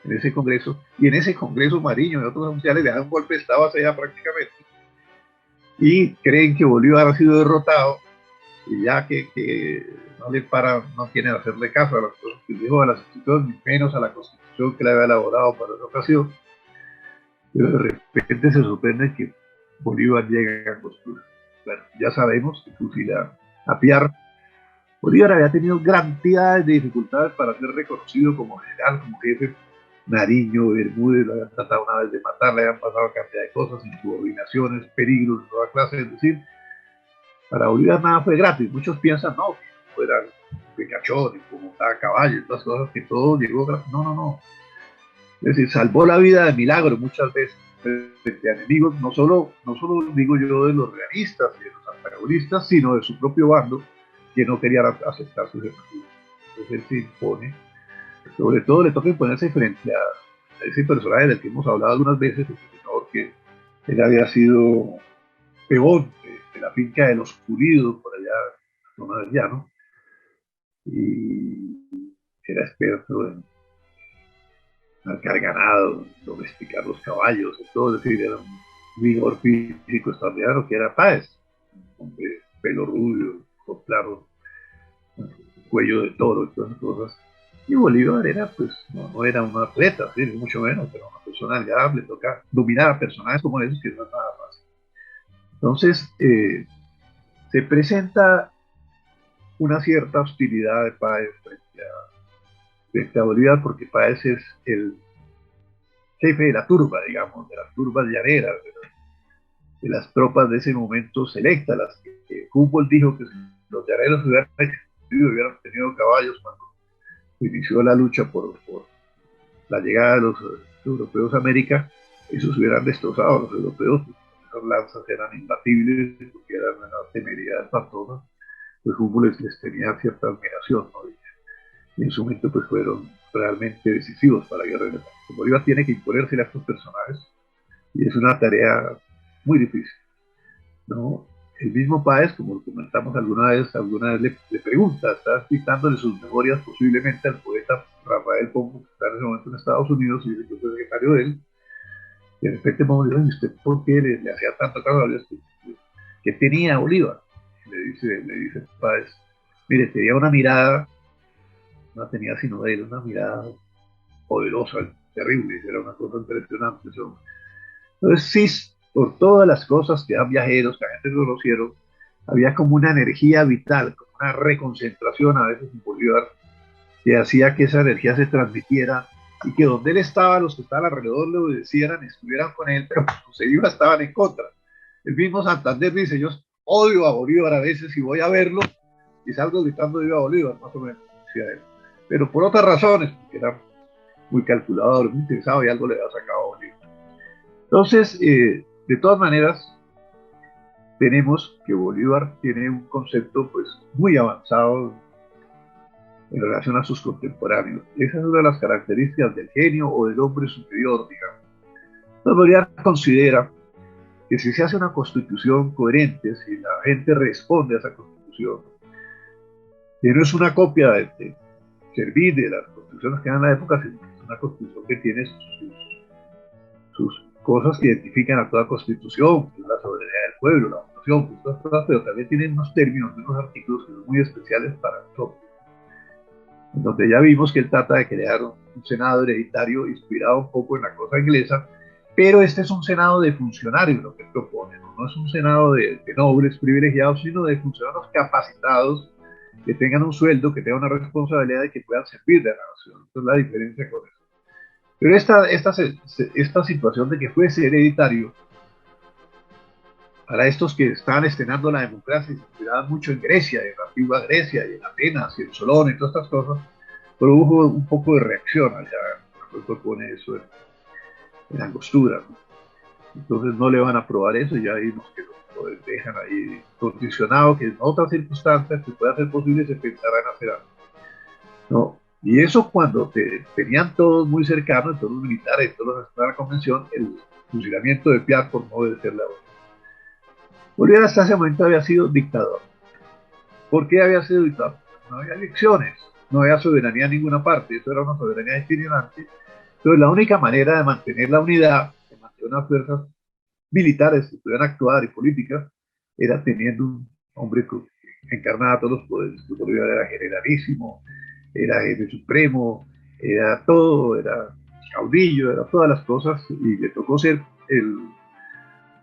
en ese congreso, y en ese congreso Mariño y otros oficiales le dan un golpe de estado a Sea prácticamente, y creen que Bolívar ha sido derrotado, y ya que no le para, no quieren hacerle caso a las cosas que dijo, a las instituciones, ni menos a la constitución que le había elaborado para esa ocasión, pero de repente se sorprende que Bolívar llega a Angostura. Bueno, ya sabemos que fusila a Piar. Bolívar había tenido cantidades de dificultades para ser reconocido como general, como jefe. Nariño, Bermúdez, lo habían tratado una vez de matar, le habían pasado cantidad de cosas, insubordinaciones, peligros, toda clase. Es decir, para Bolívar nada fue gratis. Muchos piensan, no, que fuera picachón, como estaba caballo, y todas cosas, que todo llegó gratis. No, no, no. Es decir, salvó la vida de milagro muchas veces frente a enemigos, no solo digo yo de los realistas y de los antagonistas, sino de su propio bando, que no querían aceptar sus enemigos. Entonces él se impone, sobre todo le toca imponerse frente a ese personaje del que hemos hablado algunas veces, el senador, que él había sido peón de la finca de los Pulidos, por allá, en la zona del llano, y era experto en marcar ganado, domesticar los caballos, y todo, es decir, era un vigor físico extraordinario que era Páez, un hombre pelo rubio, ojos claros, cuello de toro y todas esas cosas. Y Bolívar era, pues, no era un atleta, ¿sí? Mucho menos, pero una persona delgada, le toca dominar a personajes como esos, que no es nada fácil. Entonces, se presenta una cierta hostilidad de Páez frente a Bolívar, porque Páez es el jefe de la turba, digamos, de las turbas llaneras, de las tropas de ese momento selectas, las que Humboldt dijo que si los llaneros hubieran tenido caballos cuando inició la lucha por la llegada de los europeos a América, esos hubieran destrozado a los europeos, esas lanzas eran imbatibles, porque eran una temeridad espantosas, pues Humboldt les tenía cierta admiración, ¿no? Y en su momento pues fueron realmente decisivos para la guerra de la paz. Bolívar tiene que imponerse a estos personajes, y es una tarea muy difícil, ¿no? el mismo Páez, como lo comentamos alguna vez le pregunta, está citándole sus memorias posiblemente al poeta Rafael Pombo, que está en ese momento en Estados Unidos y yo soy secretario de él, y de repente Pombo dice, ¿usted por qué le hacía tanto caso a Bolívar? ¿Qué tenía Bolívar? Le dice Páez, mire, tenía una mirada, no tenía sino de él, una mirada poderosa, terrible, era una cosa impresionante. Eso. Entonces, sí, por todas las cosas que eran viajeros, que la gente conocieron, había como una energía vital, como una reconcentración a veces en Bolívar, que hacía que esa energía se transmitiera y que donde él estaba, los que estaban alrededor le obedecieran, estuvieran con él, pero pues, se iba, estaban en contra. El mismo Santander dice, yo odio a Bolívar a veces y voy a verlo y salgo gritando viva Bolívar, más o menos, decía él. Pero por otras razones, porque era muy calculador, muy interesado y algo le había sacado a Bolívar. Entonces, de todas maneras, tenemos que Bolívar tiene un concepto pues muy avanzado en relación a sus contemporáneos. Esa es una de las características del genio o del hombre superior, digamos. Entonces, Bolívar considera que si se hace una constitución coherente, si la gente responde a esa constitución, que no es una copia de servir de las constituciones que eran en la época, sino que es una constitución que tiene sus cosas que identifican a toda constitución, que es la soberanía del pueblo, la votación, todas cosas, pero también tienen unos términos, unos artículos que son muy especiales para nosotros, en donde ya vimos que él trata de crear un senado hereditario inspirado un poco en la cosa inglesa, pero este es un senado de funcionarios lo que propone, no es un senado de nobles privilegiados, sino de funcionarios capacitados que tengan un sueldo, que tengan una responsabilidad y que puedan servir de la nación. Esa es la diferencia con eso. Pero esta situación de que fuese hereditario, para estos que estaban estrenando la democracia y se inspiraban mucho en Grecia, en la antigua Grecia, y en Atenas, y en Solón, y todas estas cosas, produjo un poco de reacción allá, cuando propone eso en Angostura, ¿no? Entonces no le van a aprobar eso, y ya vimos que lo dejan ahí condicionado, que en otras circunstancias que pueda ser posible se pensará en hacer algo, ¿no? Y eso cuando tenían todos muy cercanos, todos los militares, todos los de la convención, el fusilamiento de Piat por no obedecer la orden. Bolívar hasta ese momento había sido dictador. ¿Por qué había sido dictador? No había elecciones, no había soberanía en ninguna parte, eso era una soberanía itinerante. Entonces la única manera de mantener la unidad, de mantener unas fuerzas militares que pudieran actuar y políticas, era teniendo un hombre que encarnaba todos los poderes. Bolívar era generalísimo, era jefe supremo, era todo, era caudillo, era todas las cosas, y le tocó ser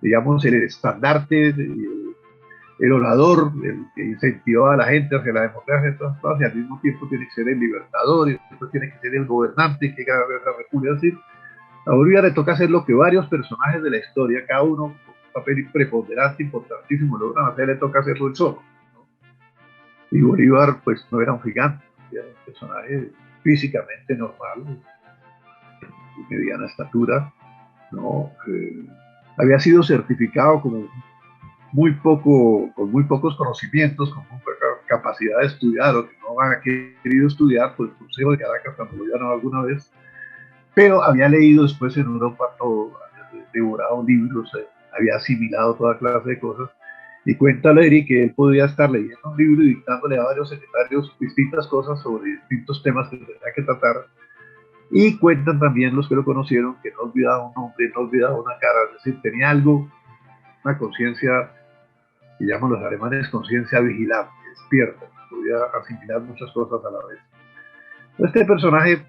digamos, el estandarte, el orador, el que incentivaba a la gente hacia la democracia, todas cosas, y al mismo tiempo tiene que ser el libertador, y después tiene que ser el gobernante que gana la república. Es decir, a Bolívar le toca hacer lo que varios personajes de la historia, cada uno con un papel preponderante, importantísimo, logran hacer, le toca hacerlo él solo, ¿no? Y Bolívar, pues, no era un gigante, era un personaje físicamente normal, de mediana estatura, ¿no? Había sido certificado como con muy pocos conocimientos, con muy poca capacidad de estudiar, o que no han querido estudiar por el Consejo de Caracas cuando lo llevaron alguna vez, pero había leído después en Europa todo, había devorado libros, había asimilado toda clase de cosas, y cuenta Lery que él podía estar leyendo un libro y dictándole a varios secretarios distintas cosas sobre distintos temas que tenía que tratar, y cuentan también los que lo conocieron que no olvidaba un nombre, no olvidaba una cara, es decir, tenía algo, una conciencia que llaman los alemanes conciencia vigilante, despierta, podía asimilar muchas cosas a la vez. Este personaje,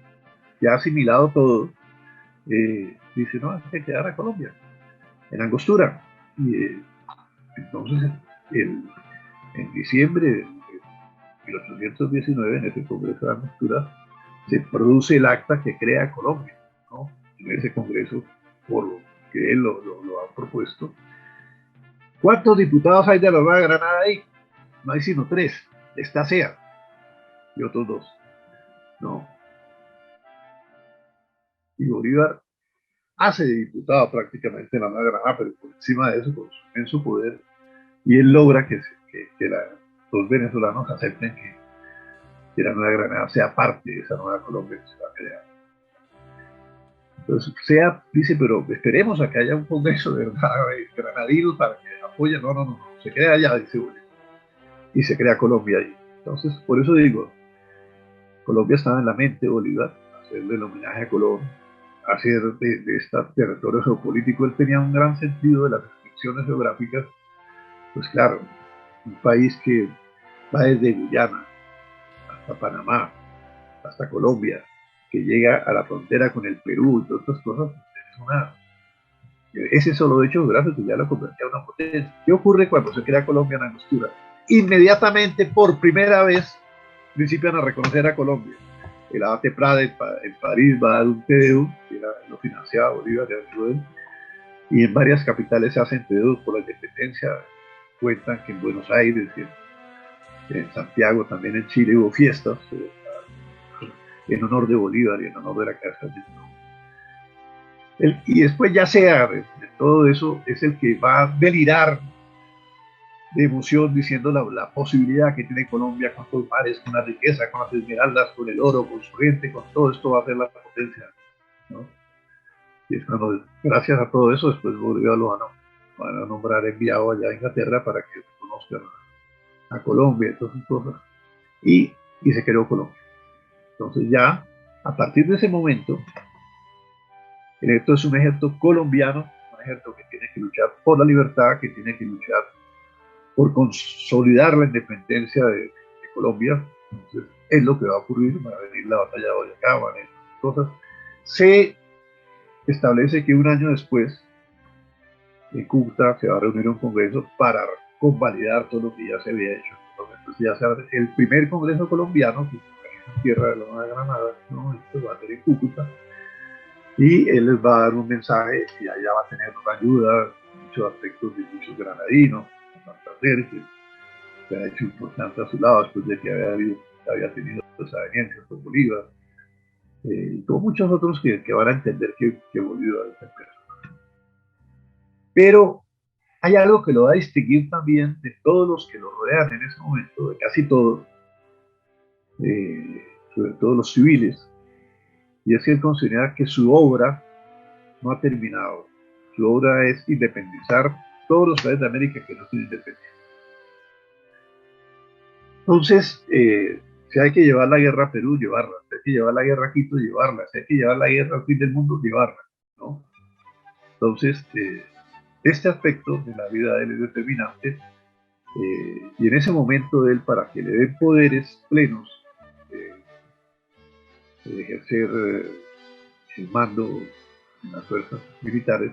ya ha asimilado todo, dice, no, hay que quedar a Colombia, en Angostura. Y entonces, en diciembre de 1819, en ese Congreso de Angostura, se produce el acta que crea Colombia, ¿no? En ese Congreso, por lo que él lo ha propuesto. ¿Cuántos diputados hay de la Nueva Granada ahí? No hay sino 3, está SEA y otros 2, ¿no? Y Bolívar hace de diputado prácticamente en la Nueva Granada, pero por encima de eso, en su poder, y él logra que los venezolanos acepten que la Nueva Granada sea parte de esa nueva Colombia que se va a crear. Entonces, SEA dice, pero esperemos a que haya un congreso de verdad granadinos para que apoyen. No, se crea allá, dice Bolívar, y se crea Colombia ahí. Entonces, por eso digo, Colombia estaba en la mente de Bolívar, hacerle el homenaje a Colón, hacer de este territorio geopolítico. Él tenía un gran sentido de las restricciones geográficas. Pues claro, un país que va desde Guyana hasta Panamá, hasta Colombia, que llega a la frontera con el Perú y todas estas cosas, es una, ese solo hecho geográfico ya lo convertía en una potencia. ¿Qué ocurre cuando se crea Colombia en Angostura? Inmediatamente, por primera vez, principian a reconocer a Colombia. El abate Prada en París va a dar un TDU, que era, lo financiaba Bolívar de él, y en varias capitales se hacen TDUs por la independencia. Cuentan que en Buenos Aires, en Santiago, también en Chile hubo fiestas en honor de Bolívar y en honor de la creación de y después ya sea de todo eso, es el que va a delirar de emoción diciendo la posibilidad que tiene Colombia con los mares, con la riqueza, con las esmeraldas, con el oro, con su gente, con todo esto va a ser la potencia, ¿no? Y es cuando, gracias a todo eso, después Bolívar lo van a nombrar enviado allá a Inglaterra para que conozcan a Colombia y todas esas cosas. Y se creó Colombia. Entonces ya, a partir de ese momento, el ejército es un ejército colombiano, un ejército que tiene que luchar por la libertad, que tiene que luchar por consolidar la independencia de Colombia. Entonces, es lo que va a ocurrir, va a venir la batalla de Boyacá, van a venir cosas. Se establece que un año después, en Cúcuta se va a reunir un congreso para convalidar todo lo que ya se había hecho. Entonces, ya se el primer congreso colombiano, que se en tierra de la Nueva Granada, ¿no? Esto va a ser en Cúcuta, y él les va a dar un mensaje y allá va a tener una ayuda, muchos aspectos de muchos granadinos, Santander, que se ha hecho importante a su lado después de que había tenido desavenencias con Bolívar, y como muchos otros que van a entender que Bolívar es el personaje. Pero hay algo que lo va a distinguir también de todos los que lo rodean en ese momento, de casi todos, sobre todo los civiles, y es que él considera que su obra no ha terminado. Su obra es independizar todos los países de América que no tienen independencia. Entonces, si hay que llevar la guerra a Perú, llevarla. Si hay que llevar la guerra a Quito, llevarla. Si hay que llevar la guerra al fin del mundo, llevarla, ¿no? Entonces, este aspecto de la vida de él es determinante, y en ese momento de él, para que le den poderes plenos de ejercer el mando en las fuerzas militares,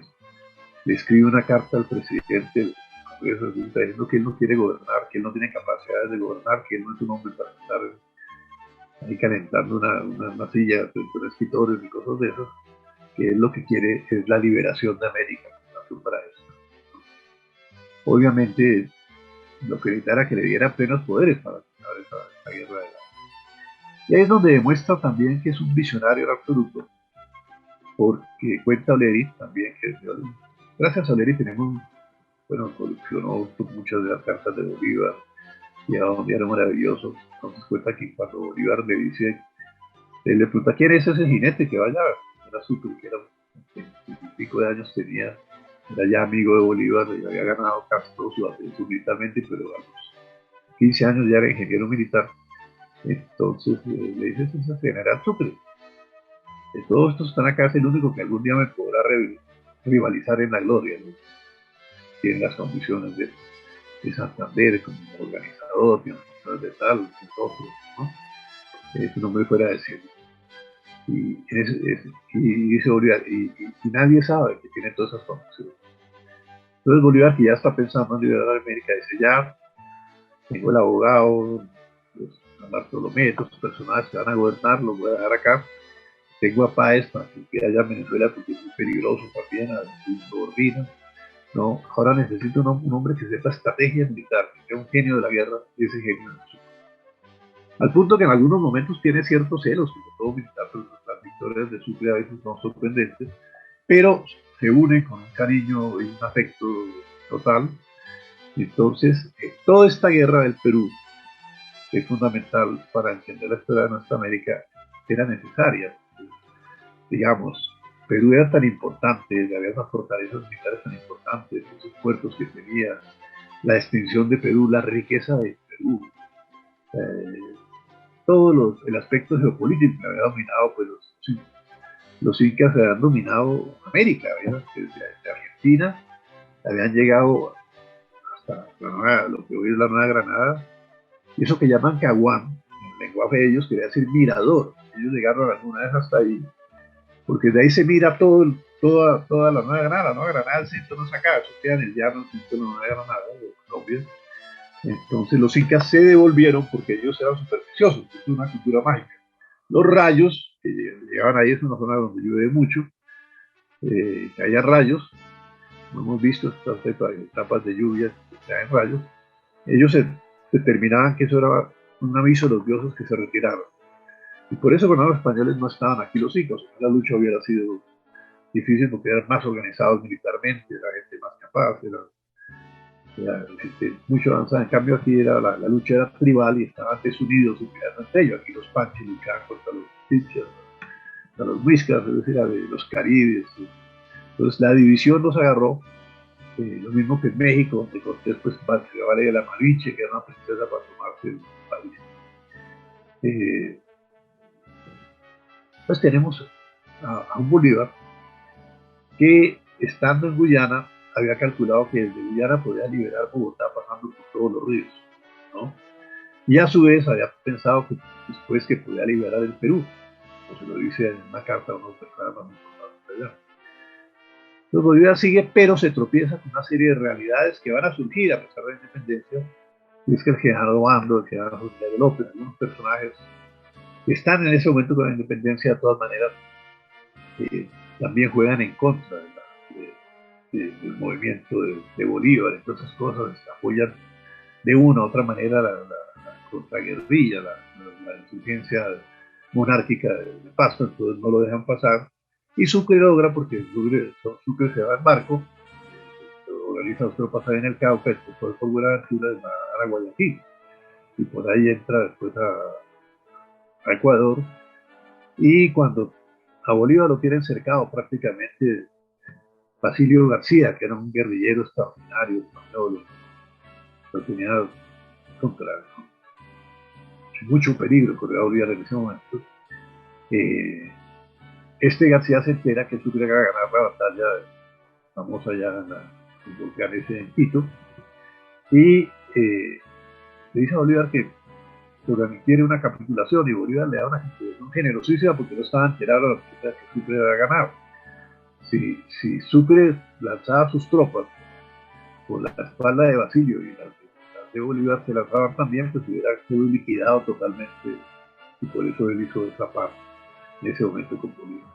le escribe una carta al presidente del Congreso diciendo que él no quiere gobernar, que él no tiene capacidades de gobernar, que él no es un hombre para estar ahí calentando una silla frente a un escritorio y cosas de esas, que él lo que quiere es la liberación de América para eso. Obviamente, lo que necesitaba era que le dieran plenos poderes para ganar esa guerra de la... Y ahí es donde demuestra también que es un visionario en absoluto, porque cuenta Oleri también que gracias a Oleri tenemos, bueno, coleccionó muchas de las cartas de Bolívar y a un diario maravilloso. Entonces cuenta que cuando Bolívar le dice, él le pregunta quién es ese jinete que vaya, era súper, que era 25 de años tenía, era ya amigo de Bolívar, y había ganado casi todo su ascenso militarmente, pero a los 15 años ya era ingeniero militar. Entonces le dice, es el general Sucre. De todos estos están acá, es el único que algún día me podrá rivalizar en la gloria, ¿no? Y en las condiciones de Santander, como organizador, de tal, otro, ¿no? Es un hombre fuera de serie. Y dice Bolívar, y nadie sabe que tiene todas esas condiciones. Entonces Bolívar, que ya está pensando en liberar a América, dice, ya tengo el abogado, pues, a Bartolomé, estos personajes que van a gobernar, los voy a dejar acá. Tengo a Páez para que quede allá en Venezuela porque es muy peligroso también, a Urbina. No, ahora necesito un hombre que sepa estrategia militar, que sea un genio de la guerra, y ese genio de Sucre. Al punto que en algunos momentos tiene ciertos celos, sobre todo militar, pero las victorias de Sucre a veces son sorprendentes, pero se une con un cariño y un afecto total. Entonces, toda esta guerra del Perú, que es fundamental para entender la historia de nuestra América, era necesaria. Digamos, Perú era tan importante, había unas fortalezas militares tan importantes, esos puertos que tenía, la extinción de Perú, la riqueza de Perú, todo el aspecto geopolítico que había dominado, pues los incas habían dominado América, desde Argentina habían llegado hasta lo que hoy es la Nueva Granada, y eso que llaman Caguán, en el lenguaje de ellos quería decir mirador. Ellos llegaron alguna vez hasta ahí, porque de ahí se mira toda la Nueva Granada. La Nueva Granada, el centro no es acá, eso queda en el llano, el centro de la Nueva Granada de Colombia. Entonces los incas se devolvieron porque ellos eran supersticiosos, es una cultura mágica. Los rayos que llegaban ahí, es una zona donde llueve mucho, que haya rayos, no hemos visto estas etapas de lluvia que hay en rayos, ellos determinaban que eso era un aviso de los dioses que se retiraron. Y por eso cuando los españoles no estaban aquí los incas, la lucha hubiera sido difícil porque eran más organizados militarmente, era gente más capaz, era mucho avanzada. En cambio aquí la lucha era tribal y estaban desunidos entre ellos. Aquí los panches luchaban contra los chichas, contra los muiscas, es decir, los caribes. Entonces la división los agarró, lo mismo que en México, donde Cortés pues se vale de la Malinche, que era una princesa para tomarse el país. Pues tenemos a un Bolívar que estando en Guyana había calculado que desde Guyana podía liberar Bogotá pasando por todos los ríos, ¿no? Y a su vez había pensado que después que podía liberar el Perú, como se lo dice en una carta a uno de los personajes más importantes allá. Entonces Bolívar sigue, pero se tropieza con una serie de realidades que van a surgir a pesar de la independencia. Y es que el general Obando, el general José de López, algunos personajes que están en ese momento con la independencia de todas maneras, también juegan en contra del movimiento de Bolívar, entonces esas cosas apoyan de una u otra manera la contraguerrilla, la insurgencia monárquica de Pasto, entonces no lo dejan pasar. Y Sucre logra, porque Sucre se va en barco, organiza los tropas ahí en el Cauca, después por Buenaventura de a Guayaquil, y por ahí entra después a Ecuador. Y cuando a Bolívar lo tienen cercado prácticamente Basilio García, que era un guerrillero extraordinario, lo tenía contra mucho peligro corría Bolívar en ese momento. Este García se entera que Sucre va a ganar la batalla famosa ya en el volcán ese en Quito, y le dice a Bolívar que quiere una capitulación, y Bolívar le da una capitulación generosísima porque no estaba enterado de que Sucre había ganado. Si Sucre lanzaba sus tropas por la espalda de Basilio y las de Bolívar se lanzaban también, pues hubiera sido liquidado totalmente, y por eso él hizo esa parte en ese momento con Bolívar.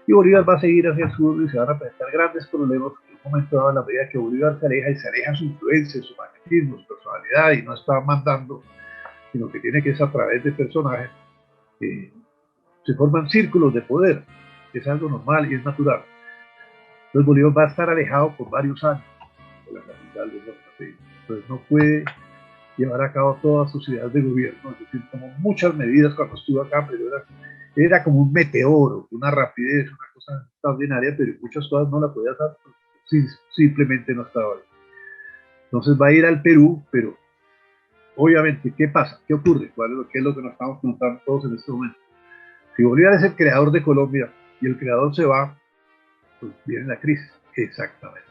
Y Bolívar va a seguir hacia el sur y se van a presentar grandes problemas en un momento dado, a la medida que Bolívar se aleja su influencia, su magnetismo, su personalidad, y no está mandando, sino que tiene que ser a través de personajes. Se forman círculos de poder, que es algo normal y es natural. Entonces Bolívar va a estar alejado por varios años de la capital de norte. Entonces no puede llevar a cabo todas sus ideas de gobierno, es decir, tomó muchas medidas cuando estuvo acá, pero era como un meteoro, una rapidez, una cosa extraordinaria, pero muchas cosas no la podía hacer, simplemente no estaba ahí. Entonces va a ir al Perú, pero obviamente, ¿qué pasa? ¿Qué ocurre? ¿Qué es lo que nos estamos preguntando todos en este momento? Si Bolívar es el creador de Colombia y el creador se va, pues viene la crisis. Exactamente.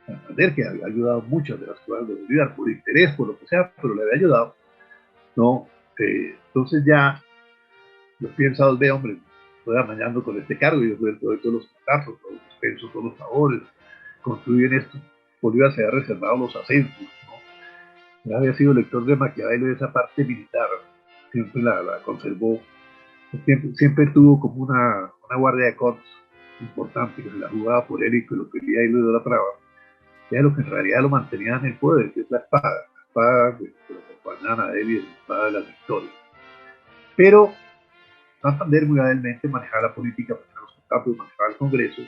Santander, que había ayudado muchas de las cosas de Bolívar por interés, por lo que sea, pero le había ayudado. No, entonces ya lo piensa dos veces, hombre, estoy amañando con este cargo, yo doy todos los contratos, todos los pensos, todos los favores, construyen esto. Bolívar se había reservado los ascensos, ¿no? Ya había sido lector de Maquiavelo, de esa parte militar, siempre la conservó, siempre tuvo como una guardia de corps importante que se la jugaba por él y que lo quería y lo idolatraba. Era lo que en realidad lo mantenía en el poder, que es la espada que lo acompañaban a él y la espada de la victoria. Pero Santander muy hábilmente manejaba la política, manejaba los contactos, manejaba el Congreso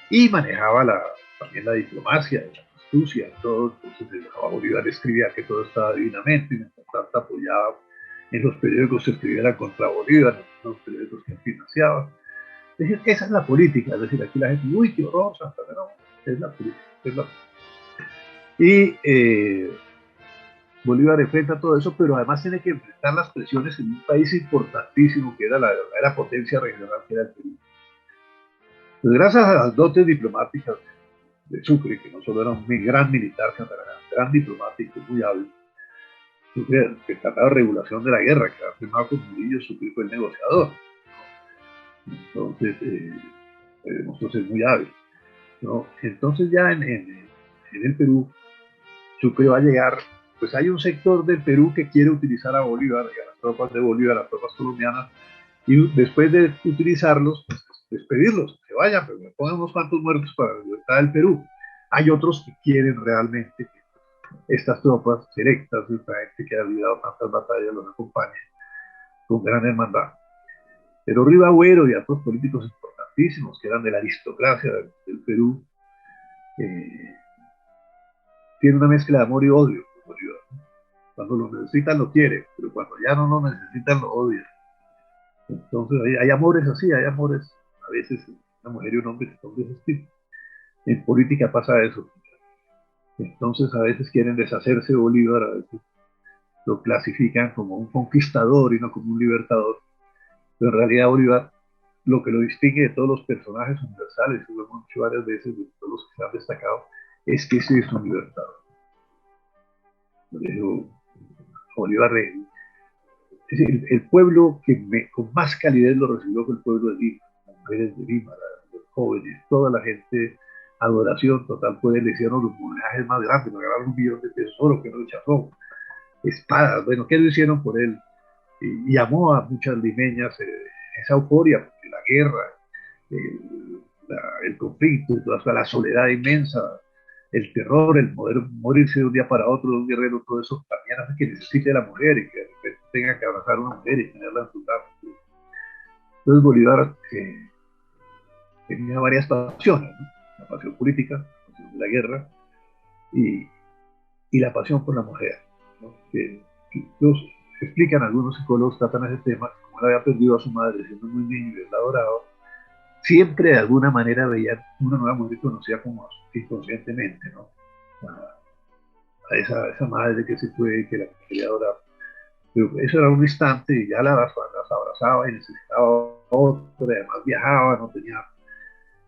y manejaba también la diplomacia, la astucia, todo. Entonces Bolívar escribía que todo estaba divinamente, y mientras tanto apoyaba en los periódicos que escribieran contra Bolívar, en los periódicos que financiaban. Es decir, esa es la política, es decir, aquí la gente, uy, qué horror, Santander, no, es la política, es la política. Y Bolívar enfrenta todo eso, pero además tiene que enfrentar las presiones en un país importantísimo que era la verdadera potencia regional que era el Perú. Pues gracias a las dotes diplomáticas de Sucre, que no solo era un gran militar, sino era un gran diplomático muy hábil, Sucre, el Tratado de Regulación de la Guerra, que había firmado con Murillo, Sucre fue el negociador. Entonces, demostró ser muy hábil, ¿no? Entonces ya en el Perú, Sucre va a llegar, pues hay un sector del Perú que quiere utilizar a Bolívar y a las tropas de Bolívar, a las tropas colombianas, y después de utilizarlos, pues, despedirlos, que vayan, pero me pongan unos cuantos muertos para la libertad del Perú. Hay otros que quieren realmente que estas tropas selectas, esta gente que ha librado tantas batallas, los acompañen con gran hermandad. Pero Rivagüero y otros políticos importantísimos que eran de la aristocracia del Perú, eh, tienen una mezcla de amor y odio por Bolívar. Cuando lo necesitan lo quieren, pero cuando ya no lo necesitan lo odian. Entonces hay amores así, hay amores, a veces una mujer y un hombre que son de ese tipo. En política pasa eso. Entonces a veces quieren deshacerse de Bolívar, a veces lo clasifican como un conquistador y no como un libertador. Pero en realidad Bolívar, lo que lo distingue de todos los personajes universales, que lo hemos dicho varias veces, de todos los que se han destacado, es que ese es un libertador. Bolívar, el pueblo que con más calidez lo recibió fue el pueblo de Lima, las mujeres de Lima, los jóvenes, toda la gente, adoración total, pues le hicieron los homenajes más grandes, le regalaron 1.000.000 de pesos, oro que no rechazó, espadas, bueno, ¿qué lo hicieron por él? Y amó a muchas limeñas esa euforia, porque la guerra, el conflicto, toda la soledad inmensa, el terror, el poder morirse de un día para otro de un guerrero, todo eso también hace que necesite a la mujer y que de repente tenga que abrazar a una mujer y tenerla en su lado. Entonces Bolívar tenía varias pasiones, ¿no? La pasión política, la pasión de la guerra y, y la pasión por la mujer, ¿no? Que los explican algunos psicólogos, tratan ese tema, como él había perdido a su madre siendo muy niño y él la adoraba, siempre de alguna manera veían una nueva mujer conocida como inconscientemente, ¿no? A esa madre que se fue, que la quería adorar. Pero eso era un instante y ya las abrazaba y necesitaba otro, además viajaba, no tenía.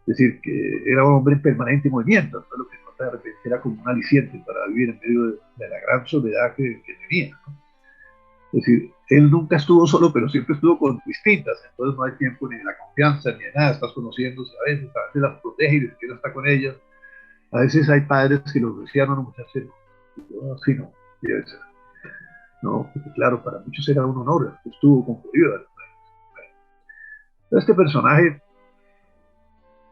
Es decir, que era un hombre en permanente movimiento, entonces lo que nota de repente era como un aliciente para vivir en medio de la gran soledad que tenía, ¿no? Es decir, él nunca estuvo solo, pero siempre estuvo con distintas, entonces no hay tiempo ni de la confianza ni de nada, estás conociéndose a veces las protege y ni siquiera está con ellas. A veces hay padres que los decían, no, muchachos, no, así no, debe ser. No, porque claro, para muchos era un honor, estuvo con Bolívar. Este personaje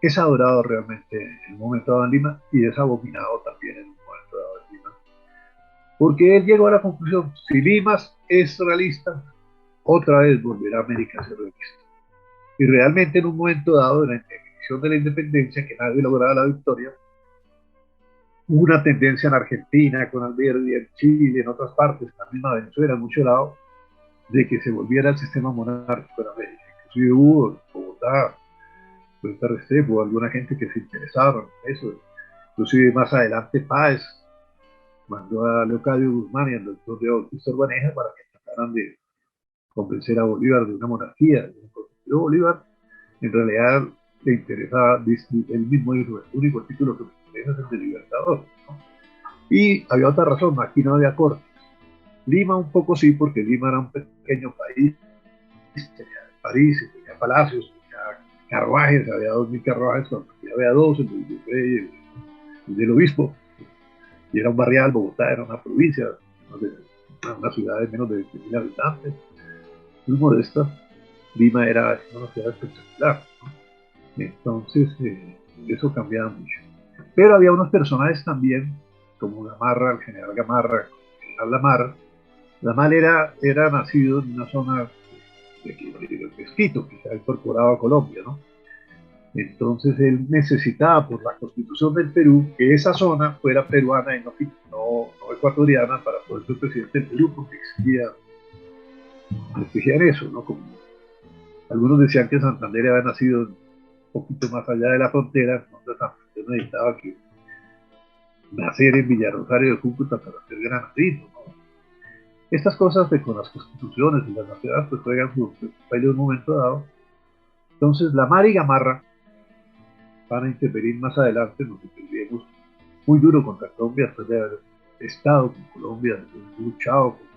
es adorado realmente en un momento dado en Lima y es abominado también en un momento dado en Lima. Porque él llegó a la conclusión, si Lima es realista, otra vez volverá a América a ser realista. Y realmente en un momento dado, en la elección de la independencia, que nadie lograba la victoria, hubo una tendencia en Argentina, con Alberdi, en Chile, en otras partes, también en Venezuela, en mucho lado, de que se volviera al sistema monárquico en América. Inclusive hubo en Bogotá, Puerto Restrepo, alguna gente que se interesaba en eso. Inclusive más adelante Páez mandó a Leocadio Guzmán y al doctor de Augusto Urbaneja para que trataran de convencer a Bolívar de una monarquía. Pero Bolívar en realidad le interesaba, él mismo dijo, el único título que me interesa es el de libertador, ¿no? Y había otra razón, aquí no había cortes. Lima un poco sí, porque Lima era un pequeño país, tenía París, tenía palacios, tenía carruajes, había 2.000 carruajes, aquí había dos, el del rey y el del obispo, y era un barrial. Bogotá era una provincia, una ciudad de menos de 20.000 habitantes, muy modesta. Lima era una ciudad espectacular, ¿no? Entonces eso cambiaba mucho. Pero había unos personajes también, como Gamarra, el general Gamarra, el general Lamar. Lamar era nacido en una zona de Pesquito, que se ha incorporado a Colombia, ¿no? Entonces él necesitaba, por la constitución del Perú, que esa zona fuera peruana y no ecuatoriana para poder ser presidente del Perú, porque exigían eso, ¿no? Como algunos decían que Santander había nacido un poquito más allá de la frontera, entonces Santander necesitaba que nacer en Villarosario de Cúcuta para ser granadino, ¿no? Estas cosas de con las constituciones y las naciones pues juegan su papel en un momento dado. Entonces la Mara y Gamarra van a intervenir más adelante, nos intervenimos muy duro contra Colombia después de haber estado con Colombia, luchado con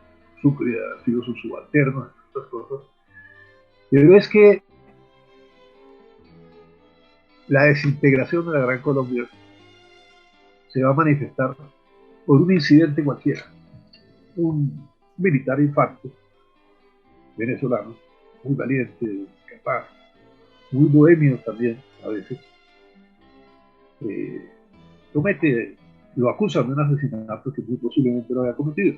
Sucre, ha sido su subalterno, estas cosas. Pero es que la desintegración de la Gran Colombia se va a manifestar por un incidente cualquiera. Un militar infante venezolano, muy valiente, capaz, muy bohemio también a veces, eh, comete, lo acusan de un asesinato que muy posiblemente lo había cometido.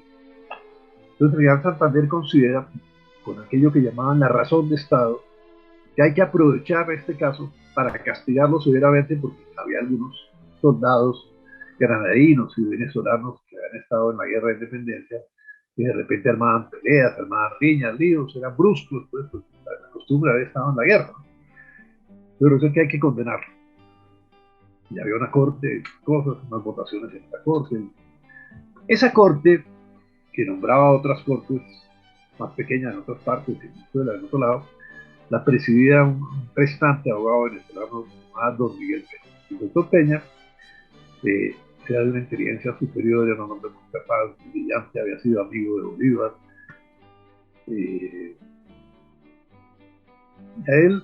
Entonces, Real Santander considera, con aquello que llamaban la razón de Estado, que hay que aprovechar este caso para castigarlo severamente porque había algunos soldados granadinos y venezolanos que habían estado en la guerra de independencia y de repente armaban peleas, armaban riñas, líos, eran bruscos, pues la costumbre había estado en la guerra, ¿no? Pero eso es que hay que condenarlo. Y había una corte, cosas, unas votaciones en la corte. Esa corte, que nombraba otras cortes más pequeñas en otras partes, en Venezuela, en otro lado, la presidía un prestante abogado venezolano llamado Don Miguel Peña. El doctor Peña era de una inteligencia superior, era un hombre muy capaz, muy brillante, había sido amigo de Bolívar. A él,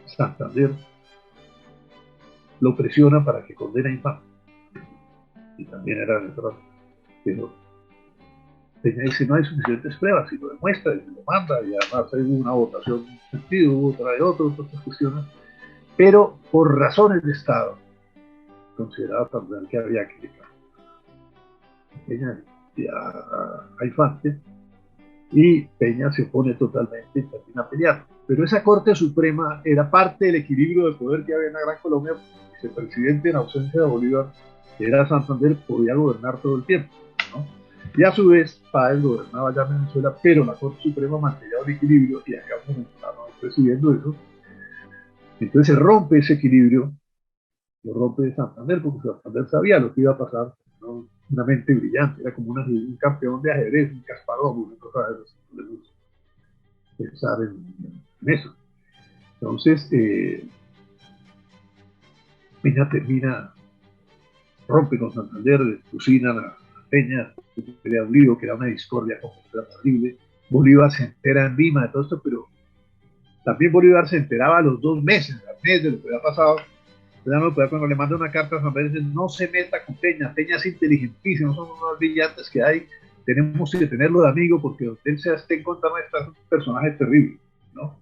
Santander, lo presiona para que condene a Infante. Y también era venezolano. Pero Peña dice, no hay suficientes pruebas, y lo demuestra, y lo manda, y además hay una votación en un sentido, hubo otra de otro, otras cuestiones. Pero por razones de Estado, consideraba también que había que Peña a Infante, y Peña se opone totalmente y termina peleando. Pero esa Corte Suprema era parte del equilibrio de poder que había en la Gran Colombia, porque el presidente, en ausencia de Bolívar, que era Santander, podía gobernar todo el tiempo, ¿no? Y a su vez, Páez gobernaba ya Venezuela, pero la Corte Suprema mantenía un equilibrio y acá un venezolano presidiendo eso. Entonces se rompe ese equilibrio, lo rompe de Santander, porque Santander sabía lo que iba a pasar, ¿no? Una mente brillante, era como un campeón de ajedrez, un Kasparov, una cosa de esos, pensar en eso. Entonces, Peña termina, rompe con Santander, fusilan a Peña, pelea un lío, que era una discordia terrible. Bolívar se entera en Lima de todo esto, pero también Bolívar se enteraba a los 2 meses, al mes de lo que había pasado. Cuando le manda una carta a San Pedro, dice, no se meta con Peña, Peña es inteligentísimo, son unos brillantes que hay, tenemos que tenerlo de amigo porque donde él se esté en contra nuestra es un personaje terrible, ¿no?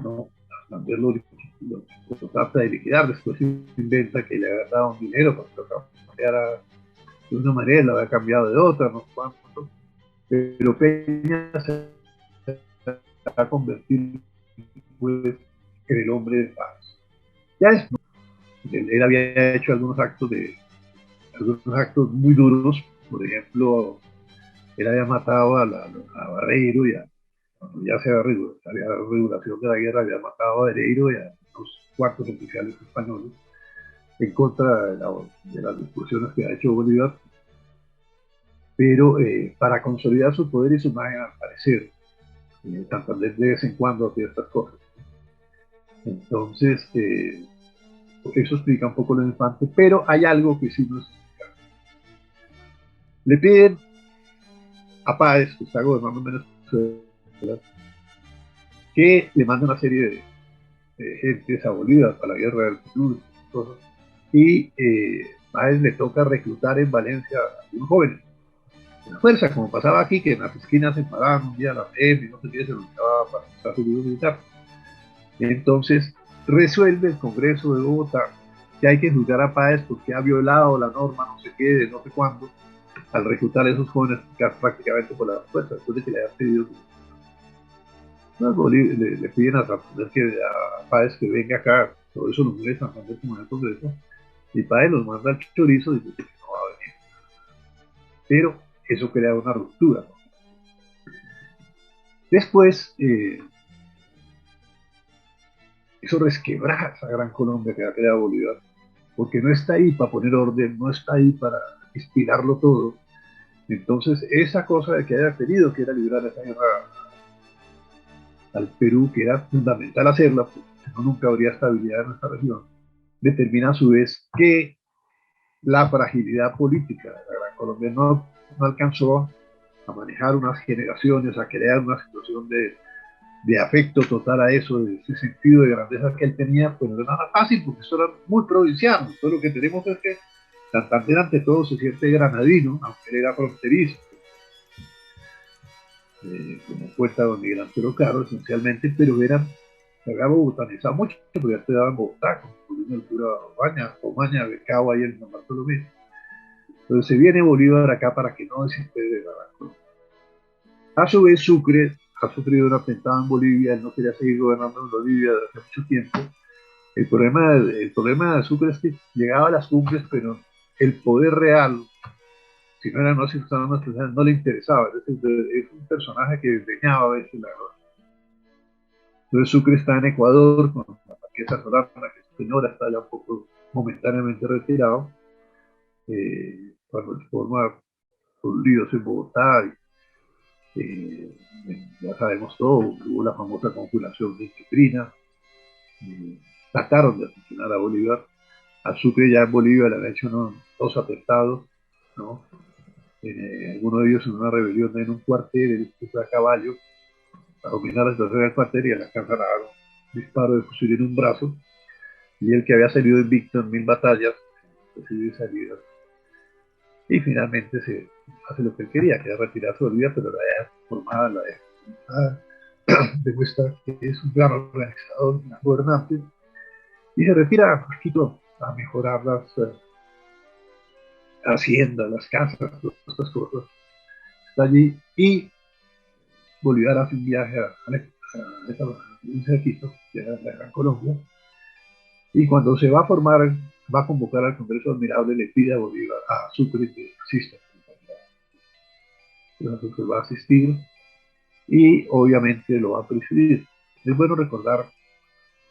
No, Santander lo trata de liquidar, después inventa que le había dado un dinero para que lo cambiara de una manera, lo había cambiado de otra, no cuánto, pero Peña se va a convertir pues, en el hombre de paz. Ya después, él había hecho algunos actos muy duros, por ejemplo, él había matado a Barreiro y cuando ya se había regulación de la guerra, había matado a Barreiro y a los cuartos oficiales españoles en contra de las discusiones que ha hecho Bolívar, pero para consolidar su poder y su imagen, al parecer, Santander de vez en cuando hacía estas cosas. Entonces, eso explica un poco lo Infante, pero hay algo que sí nos explica. Le piden a Páez, que está gobernando Venezuela, que le mande una serie de gentes a Bolívar para la guerra del Perú, y Páez le toca reclutar en Valencia a unos jóvenes. La fuerza, como pasaba aquí, que en las esquinas se paraban un día la PM y no sé qué, se lo llevaba para el servicio militar. Entonces, resuelve el Congreso de Bogotá que hay que juzgar a Páez porque ha violado la norma, no sé qué, de no sé cuándo, al reclutar a esos jóvenes prácticamente por la fuerza, después de que le hayan pedido. Luego le piden a Santander a Páez que venga acá, todo eso lo mueve Santander como en el Congreso, y Páez los manda al chorizo y dice que no va a venir. Pero eso crea una ruptura, ¿no? Después, eso resquebraja esa gran Colombia que ha creado Bolívar, porque no está ahí para poner orden, no está ahí para inspirarlo todo. Entonces, esa cosa de que haya tenido que ir a librar esa guerra al Perú, que era fundamental hacerla, porque no, nunca habría estabilidad en nuestra región, determina a su vez que la fragilidad política de la Gran Colombia no alcanzó a manejar unas generaciones, a crear una situación de afecto total a eso, de ese sentido de grandeza que él tenía, pues no era nada fácil, porque eso era muy provinciano. Todo lo que tenemos es que Santander ante todo se siente granadino, aunque él era fronterizo, como cuenta don Miguel Antonio Caro, esencialmente, pero se había bogotanizado mucho, porque ya se daba en Bogotá, con el cura Omaña, Becao ahí en San Bartolomé. Entonces se viene Bolívar acá para que no desespere la Colombia. A su vez, Sucre ha sufrido un atentado en Bolivia, él no quería seguir gobernando en Bolivia desde hace mucho tiempo. El problema de Sucre es que llegaba a las cumbres, pero el poder real, si no eran los ciudadanos, no le interesaba. Es un personaje que desdeñaba a veces la gloria. Entonces Sucre está en Ecuador con la marquesa Solana, que su señora está ya un poco momentáneamente retirado, cuando se forma los líos en Bogotá. Eh, ya sabemos todo, hubo la famosa conjuración de Chiprina, trataron de asesinar a Bolívar, a Sucre ya en Bolivia le han hecho dos atentados, ¿no? Alguno de ellos en una rebelión en un cuartel, él fue a caballo a dominar la situación del cuartel y le alcanzan a dar un disparo de fusil en un brazo, y el que había salido invicto en 1000 batallas, recibe salida, y finalmente se hace lo que él quería, que era retirarse de Bolivia, pero la idea formada, la idea demuestra que es un gran organizador, un gran gobernante, y se retira un poquito a mejorar las haciendas, las casas, todas estas cosas. Está allí y Bolívar hace un viaje a esa provincia de Quito, que era la Gran Colombia, y cuando se va a formar, va a convocar al Congreso Admirable, le pide a Bolívar, a Sucre, que asista. Entonces Sucre va a asistir y obviamente lo va a presidir. Es bueno recordar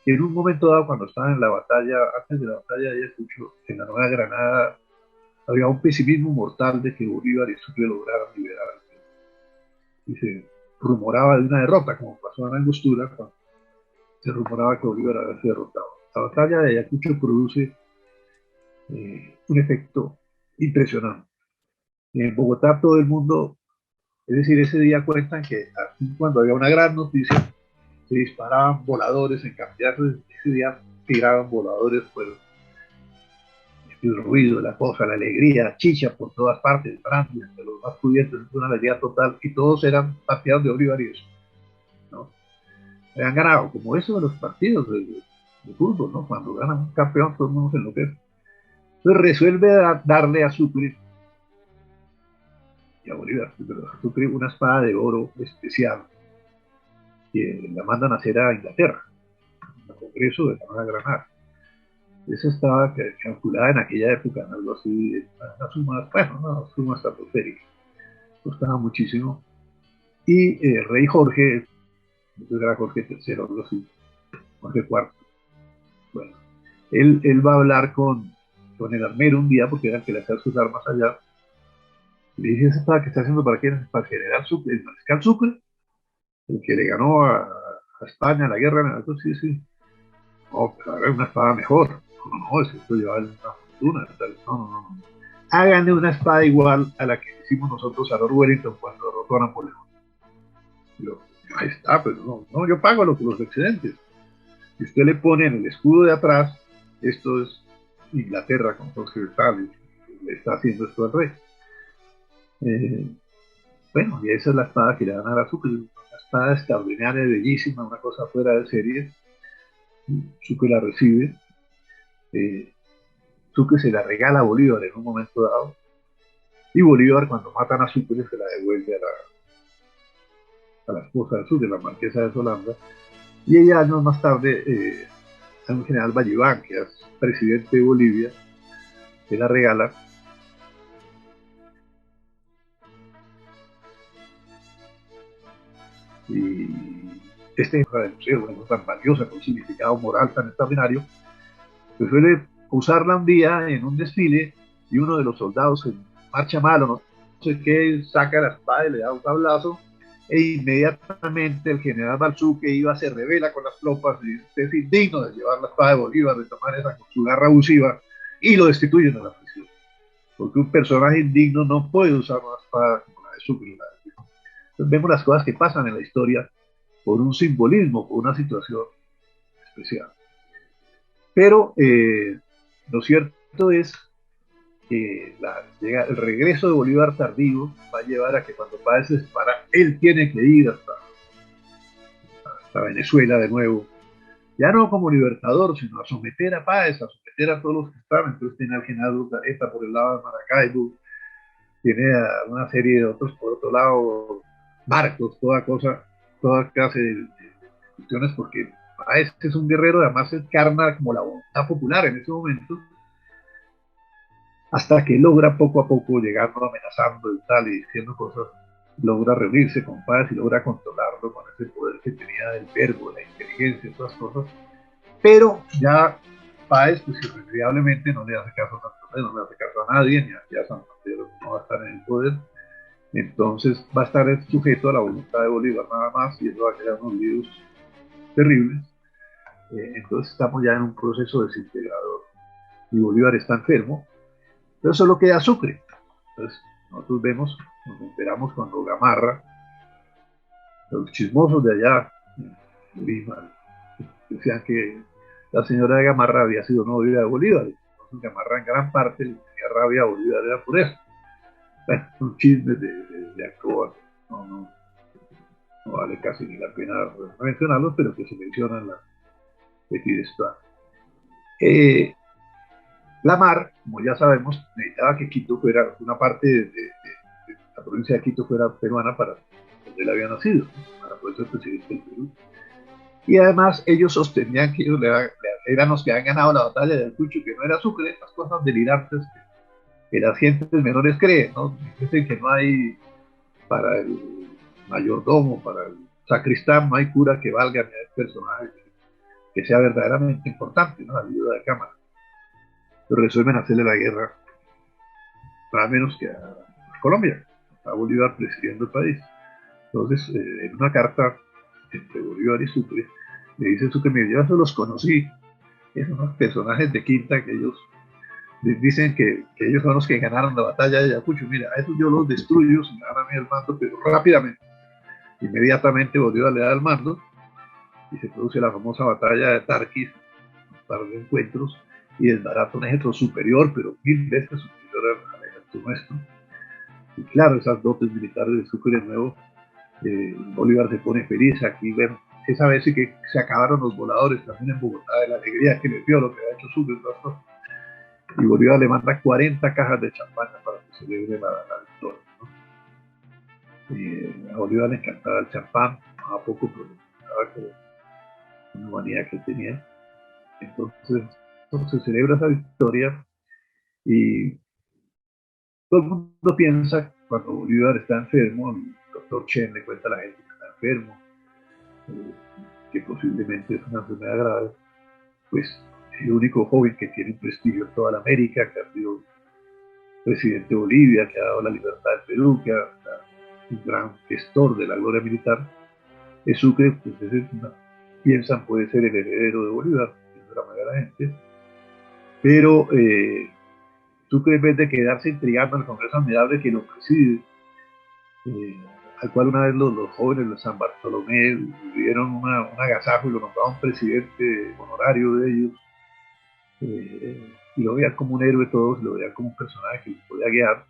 que en un momento dado, cuando estaban en la batalla, antes de la batalla de Ayacucho, en la Nueva Granada, había un pesimismo mortal de que Bolívar y Sucre lograran liberar al Perú. Y se rumoraba de una derrota, como pasó en Angostura, cuando se rumoraba que Bolívar había sido derrotado. La batalla de Ayacucho produce un efecto impresionante. En Bogotá todo el mundo, es decir, ese día cuentan que aquí cuando había una gran noticia, se disparaban voladores en cantidad, ese día tiraban voladores, pues el ruido, la cosa, la alegría, la chicha por todas partes, Francia, de los más pudientes, una alegría total, y todos eran partidarios de Bolívar y eso, ¿no? Habían ganado, como eso de los partidos de fútbol, ¿no? Cuando ganan un campeón, todo el mundo se enloquece. Entonces resuelve darle a Sucre y a Bolívar, a Sucre una espada de oro especial que la mandan a hacer a Inglaterra, al Congreso de la Nueva Granada. Eso estaba calculada en aquella época, en algo así, una suma, bueno, una suma estratosférica, costaba muchísimo. Y el rey Jorge, entonces era Jorge III, algo así, Jorge IV, bueno, él va a hablar con el armero un día, porque era el que le hacía sus armas allá, y le dice, ¿esa espada que está haciendo para quién? Para el general Sucre, el mariscal Sucre, el que le ganó a España la guerra, entonces sí, sí, no, pero haga una espada mejor, no, esto lleva una fortuna, no. Háganle una espada igual a la que hicimos nosotros a Lord Wellington cuando derrotó a Napoleón. Yo, ahí está, pero no, yo pago los excedentes. Si usted le pone en el escudo de atrás, esto es Inglaterra con Jorge Tal, le está haciendo esto al rey. Eh, bueno, y esa es la espada que le dan a la Sucre, una espada extraordinaria, bellísima, una cosa fuera de serie. Sucre la recibe, eh, Sucre se la regala a Bolívar en un momento dado, y Bolívar, cuando matan a Sucre, se la devuelve a la esposa de Sucre, la marquesa de Solanda, y ella años más tarde, a un general Valliván, que es presidente de Bolivia, se la regala. Y este museo, bueno, tan valiosa, con significado moral tan extraordinario, se suele usarla un día en un desfile y uno de los soldados en marcha malo, no sé qué, saca la espada y le da un tablazo e inmediatamente el general Balzú que iba se revela con las tropas y dice es indigno de llevar la espada de Bolívar, de tomar esa con su garra abusiva y lo destituyen de la prisión. Porque un personaje indigno no puede usar una espada como la de Sucre. Entonces vemos las cosas que pasan en la historia por un simbolismo, por una situación especial. Pero lo cierto es que el regreso de Bolívar tardío va a llevar a que cuando Páez se separa, él tiene que ir hasta Venezuela de nuevo, ya no como libertador, sino a someter a Páez, a someter a todos los que estaban. Entonces tiene al general Urdaneta por el lado de Maracaibo, tiene a una serie de otros por otro lado, Marcos, toda clase de cuestiones, porque Páez es un guerrero, además encarna como la voluntad popular en ese momento, hasta que logra poco a poco, llegando amenazando y tal, y diciendo cosas, logra reunirse con Páez y logra controlarlo con ese poder que tenía del verbo, de la inteligencia, todas cosas. Pero ya Páez, pues irremediablemente no le hace caso a Santander, no le hace caso a nadie, ni a Santander no va a estar en el poder. Entonces va a estar sujeto a la voluntad de Bolívar nada más, y eso va a crear unos líos terribles. Entonces estamos ya en un proceso desintegrador y Bolívar está enfermo. Entonces solo queda Sucre. Entonces nosotros vemos, nos enteramos cuando Gamarra, los chismosos de allá, de Lima, decían que la señora de Gamarra había sido novia de Bolívar. Entonces Gamarra en gran parte le tenía rabia a Bolívar, era por eso. Bueno, un chisme de Alcoba, no vale casi ni la pena mencionarlos, pero que se mencionan la de Fideszplan. La Mar, como ya sabemos, necesitaba que Quito fuera, una parte de la provincia de Quito fuera peruana para donde él había nacido, para poder ser presidente del Perú. Y además ellos sostenían que ellos eran los que habían ganado la batalla de Ayacucho, que no era Sucre, estas cosas delirantes que las gentes menores creen, ¿no? Dicen que no hay para el mayordomo, para el sacristán, no hay cura que valga ni hay personaje que sea verdaderamente importante, ¿no? La ayuda de cámara. Pero resuelven hacerle la guerra, nada menos que a Colombia, a Bolívar presidiendo el país. Entonces, en una carta entre Bolívar y Sucre, le dice Sucre, mira, yo eso los conocí, esos unos personajes de quinta que ellos dicen que ellos son los que ganaron la batalla de Ayacucho. Mira, a esos yo los destruyo si me dan a mí el mando, pero rápidamente. Inmediatamente Bolívar le da el mando y se produce la famosa batalla de Tarquis, un par de encuentros, y desbarata un ejército superior, pero 1000 veces superior al ejército nuestro. Y claro, esas dotes militares de Sucre de nuevo, Bolívar se pone feliz. Aquí ven, esa vez sí que se acabaron los voladores también en Bogotá, de la alegría que les dio lo que había hecho Sucre. Y Bolívar le manda 40 cajas de champaña para que celebre la victoria, ¿no? Y a Bolívar le encantaba el champán, a poco, pero una manía que tenía. Entonces se celebra esa victoria y todo el mundo piensa, cuando Bolívar está enfermo, el doctor Chen le cuenta a la gente que está enfermo, que posiblemente es una enfermedad grave, pues el único joven que tiene un prestigio en toda la América, que ha sido presidente de Bolivia, que ha dado la libertad del Perú, que ha un gran gestor de la gloria militar, es Sucre, pues piensan puede ser el heredero de Bolívar, de la mayoría de la gente, pero Sucre, en vez de quedarse intrigando en el Congreso Admirable que lo preside, al cual una vez los jóvenes de San Bartolomé dieron un agasajo y lo nombraron presidente honorario de ellos, y lo veían como un héroe todos, lo veían como un personaje que los podía guiar.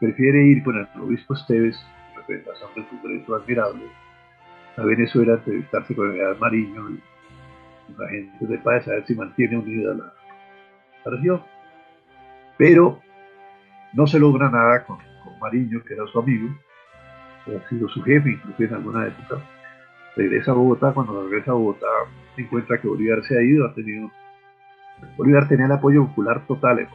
Prefiere ir con el obispo Esteves, en representación del Congreso Admirable, a Venezuela, entrevistarse con el general Mariño y la gente de Páez, a ver si mantiene unida la región. Pero no se logra nada con Mariño, que era su amigo, que ha sido su jefe, incluso en alguna época. Regresa a Bogotá. Cuando regresa a Bogotá, se encuentra que Bolívar se ha ido. Bolívar tenía el apoyo popular total,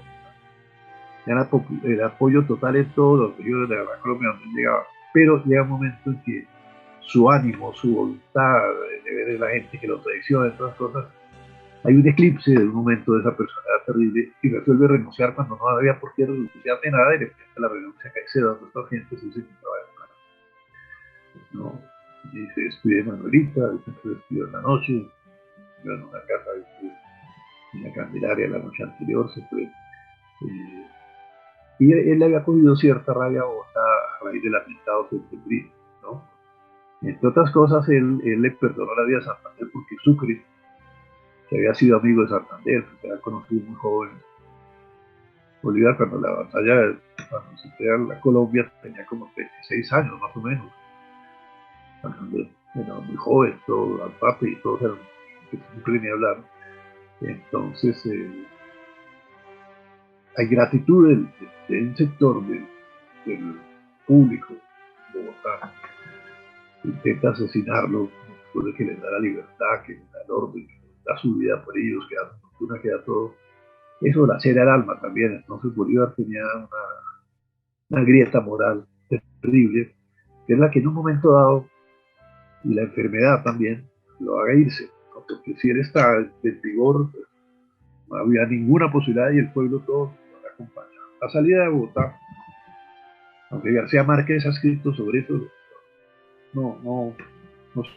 el apoyo total en todos los regiones de la Colombia donde llegaba. Pero llega un momento en que su ánimo, su voluntad de ver a la gente que lo traiciona, todas las cosas, Hay un eclipse de un momento de esa personalidad terrible y resuelve renunciar cuando no había por qué renunciar de nada y le pide la renuncia a Caicedo a nuestra gente, se dice que no, y se despide de Manuelita, se despidió en la noche, yo en una casa en la Candelaria la noche anterior se fue. Y él había cogido cierta rabia a Bogotá a raíz del atentado septembrino, ¿no? Entre otras cosas, él le perdonó la vida a Santander porque Sucre, que había sido amigo de Santander, que había conocido muy joven, Bolívar cuando la batalla, cuando se crea la Colombia, tenía como 26 años más o menos. Santander era muy joven, todo al papi y todos eran que Sucre ni hablar. Entonces, hay gratitud de un sector del público de Bogotá que intenta asesinarlo después de que les da la libertad, que les da el orden, que les da su vida por ellos, que da fortuna, que da todo. Eso lacera el alma también. Entonces Bolívar tenía una grieta moral terrible, que es la que en un momento dado, y la enfermedad también, lo haga irse. Porque si él está de vigor, no había ninguna posibilidad y el pueblo todo lo acompaña. La salida de Bogotá, aunque García Márquez ha escrito sobre eso, no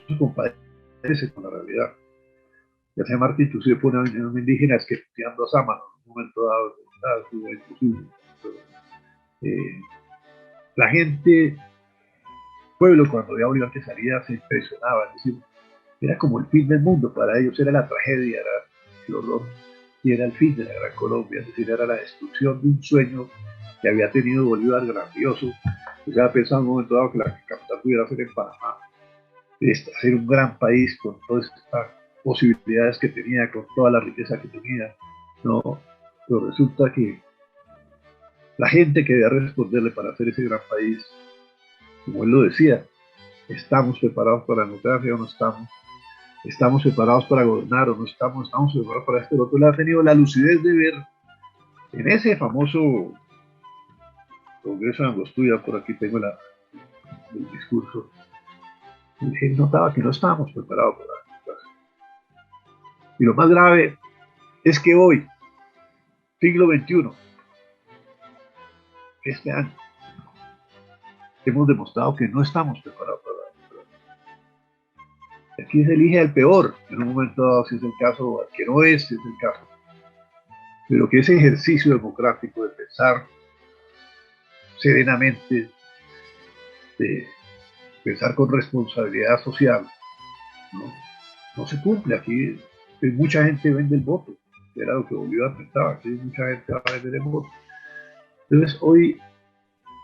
se compadece con la realidad. García Márquez inclusive pone a un indígena esqueteando a Sámano en un momento dado, imposible. Pero, la gente, pueblo, cuando veía a Bolívar que salía, se impresionaba, es decir, era como el fin del mundo, para ellos era la tragedia, era el horror, y era el fin de la Gran Colombia, es decir, era la destrucción de un sueño que había tenido Bolívar grandioso. O sea, pensaba en un momento dado que la capital pudiera ser en Panamá, hacer un gran país con todas estas posibilidades que tenía, con toda la riqueza que tenía, no, pero resulta que la gente que debía responderle para hacer ese gran país, como él lo decía, ¿estamos preparados para la democracia o no estamos? ¿Estamos preparados para gobernar o no estamos? ¿Estamos preparados para esto? El otro le ha tenido la lucidez de ver en ese famoso Congreso de Angostura, por aquí tengo el discurso, él notaba que no estábamos preparados para la democracia. Y lo más grave es que hoy, siglo XXI, este año, hemos demostrado que no estamos preparados para la democracia. Aquí se elige al peor, en un momento dado, si es el caso, o al que no es, si es el caso. Pero que ese ejercicio democrático de pensar serenamente, de pensar con responsabilidad social, no se cumple. Aquí mucha gente vende el voto, era lo que Bolívar pensaba, aquí mucha gente va a vender el voto. Entonces hoy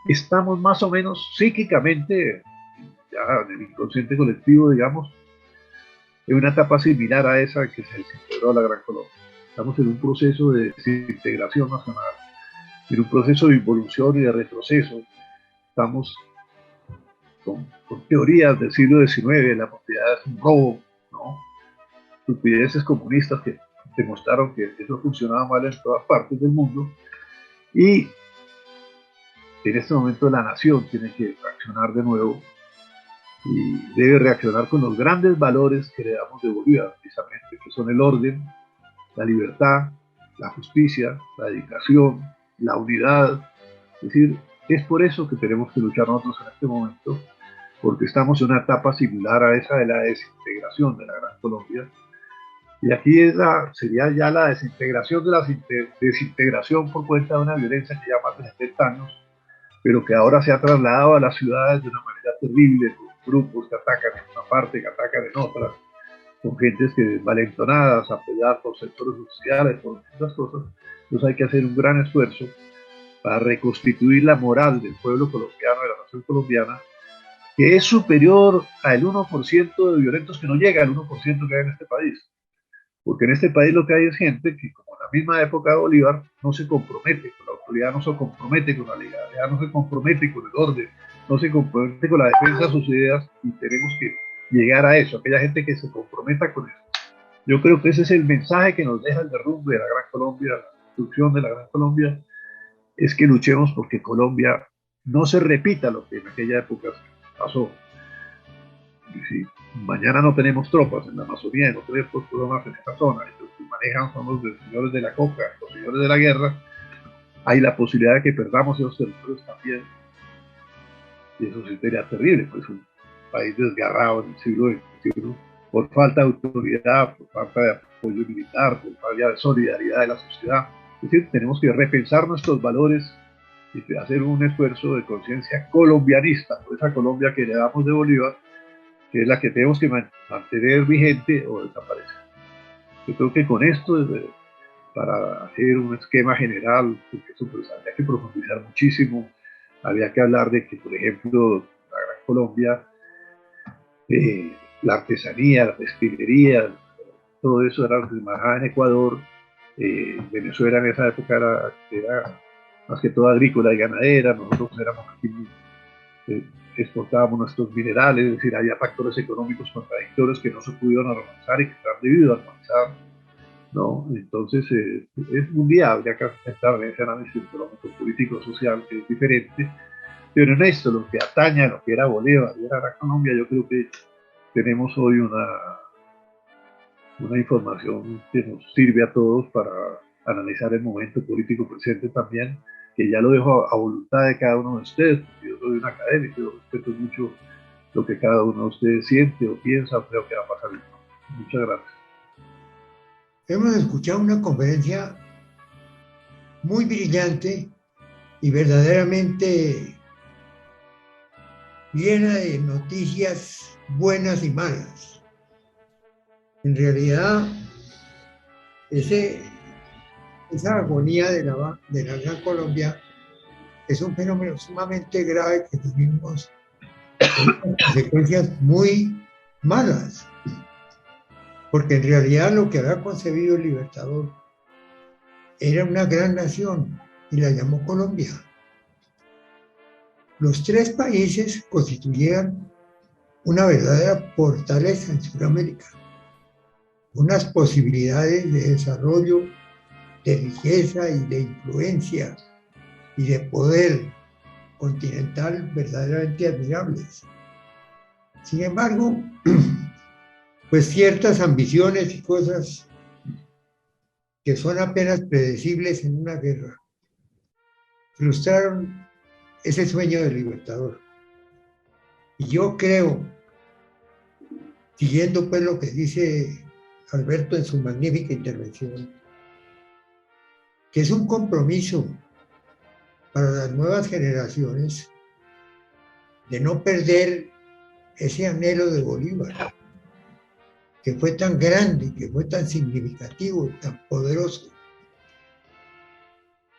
estamos más o menos psíquicamente, ya en el inconsciente colectivo, digamos, en una etapa similar a esa que se desintegró la Gran Colombia. Estamos en un proceso de desintegración nacional, en un proceso de involución y de retroceso. Estamos con teorías del siglo XIX, la propiedad es un robo, ¿no? Estupideces comunistas que demostraron que eso funcionaba mal en todas partes del mundo. Y en este momento la nación tiene que reaccionar de nuevo y debe reaccionar con los grandes valores que heredamos de Bolívar, precisamente, que son el orden, la libertad, la justicia, la dedicación, la unidad. Es decir, es por eso que tenemos que luchar nosotros en este momento, porque estamos en una etapa similar a esa de la desintegración de la Gran Colombia. Y aquí sería ya la desintegración de la desintegración por cuenta de una violencia que ya más de 70 años, pero que ahora se ha trasladado a las ciudades de una manera terrible, con grupos que atacan en una parte, que atacan en otra, con gentes que valentonadas, apoyadas por sectores sociales, por muchas cosas. Entonces hay que hacer un gran esfuerzo para reconstituir la moral del pueblo colombiano, de la nación colombiana, que es superior al 1% de violentos, que no llega al 1% que hay en este país. Porque en este país lo que hay es gente que, como en la misma época de Bolívar, no se compromete con la autoridad, no se compromete con la legalidad, no se compromete con el orden, no se compromete con la defensa de sus ideas, y tenemos que llegar a eso, aquella gente que se comprometa con eso. Yo creo que ese es el mensaje que nos deja el derrumbe de la Gran Colombia, la destrucción de la Gran Colombia, es que luchemos porque Colombia no se repita lo que en aquella época pasó. Si mañana no tenemos tropas en la Amazonía, no tenemos tropas en esta zona, y los que manejan son los señores de la coca, los señores de la guerra, hay la posibilidad de que perdamos esos territorios también. Y eso sí sería terrible, pues un país desgarrado en el siglo XXI por falta de autoridad, por falta de apoyo militar, por falta de solidaridad de la sociedad. Es decir, tenemos que repensar nuestros valores y hacer un esfuerzo de conciencia colombianista, por esa Colombia que heredamos de Bolívar, que es la que tenemos que mantener vigente o desaparecer. Yo creo que con esto, para hacer un esquema general, porque eso pues, habría que profundizar muchísimo, había que hablar de que, por ejemplo, la Gran Colombia, la artesanía, la textilería, todo eso era lo que se manejaba en Ecuador. Venezuela en esa época era más que todo agrícola y ganadera, nosotros éramos aquí, exportábamos nuestros minerales, es decir, había factores económicos contradictorios que no se pudieron armonizar y que se han debido armonizar, ¿no? Entonces, es mundial, habría que estar en ese análisis económico, político, social, que es diferente, pero en esto, lo que atañe a lo que era Bolívar y era la Colombia, yo creo que tenemos hoy una información que nos sirve a todos para analizar el momento político presente también, que ya lo dejo a voluntad de cada uno de ustedes, porque yo soy un académico, yo respeto mucho lo que cada uno de ustedes siente o piensa o creo que va a pasar. Muchas gracias. Hemos escuchado una conferencia muy brillante y verdaderamente llena de noticias buenas y malas. En realidad, esa agonía de la Gran Colombia es un fenómeno sumamente grave que tuvimos consecuencias muy malas, porque en realidad lo que había concebido el Libertador era una gran nación y la llamó Colombia. Los tres países constituían una verdadera fortaleza en Sudamérica, unas posibilidades de desarrollo, de riqueza y de influencia y de poder continental verdaderamente admirables. Sin embargo, pues ciertas ambiciones y cosas que son apenas predecibles en una guerra frustraron ese sueño del Libertador. Y yo creo, siguiendo pues lo que dice Alberto en su magnífica intervención, que es un compromiso para las nuevas generaciones de no perder ese anhelo de Bolívar, que fue tan grande, que fue tan significativo, tan poderoso.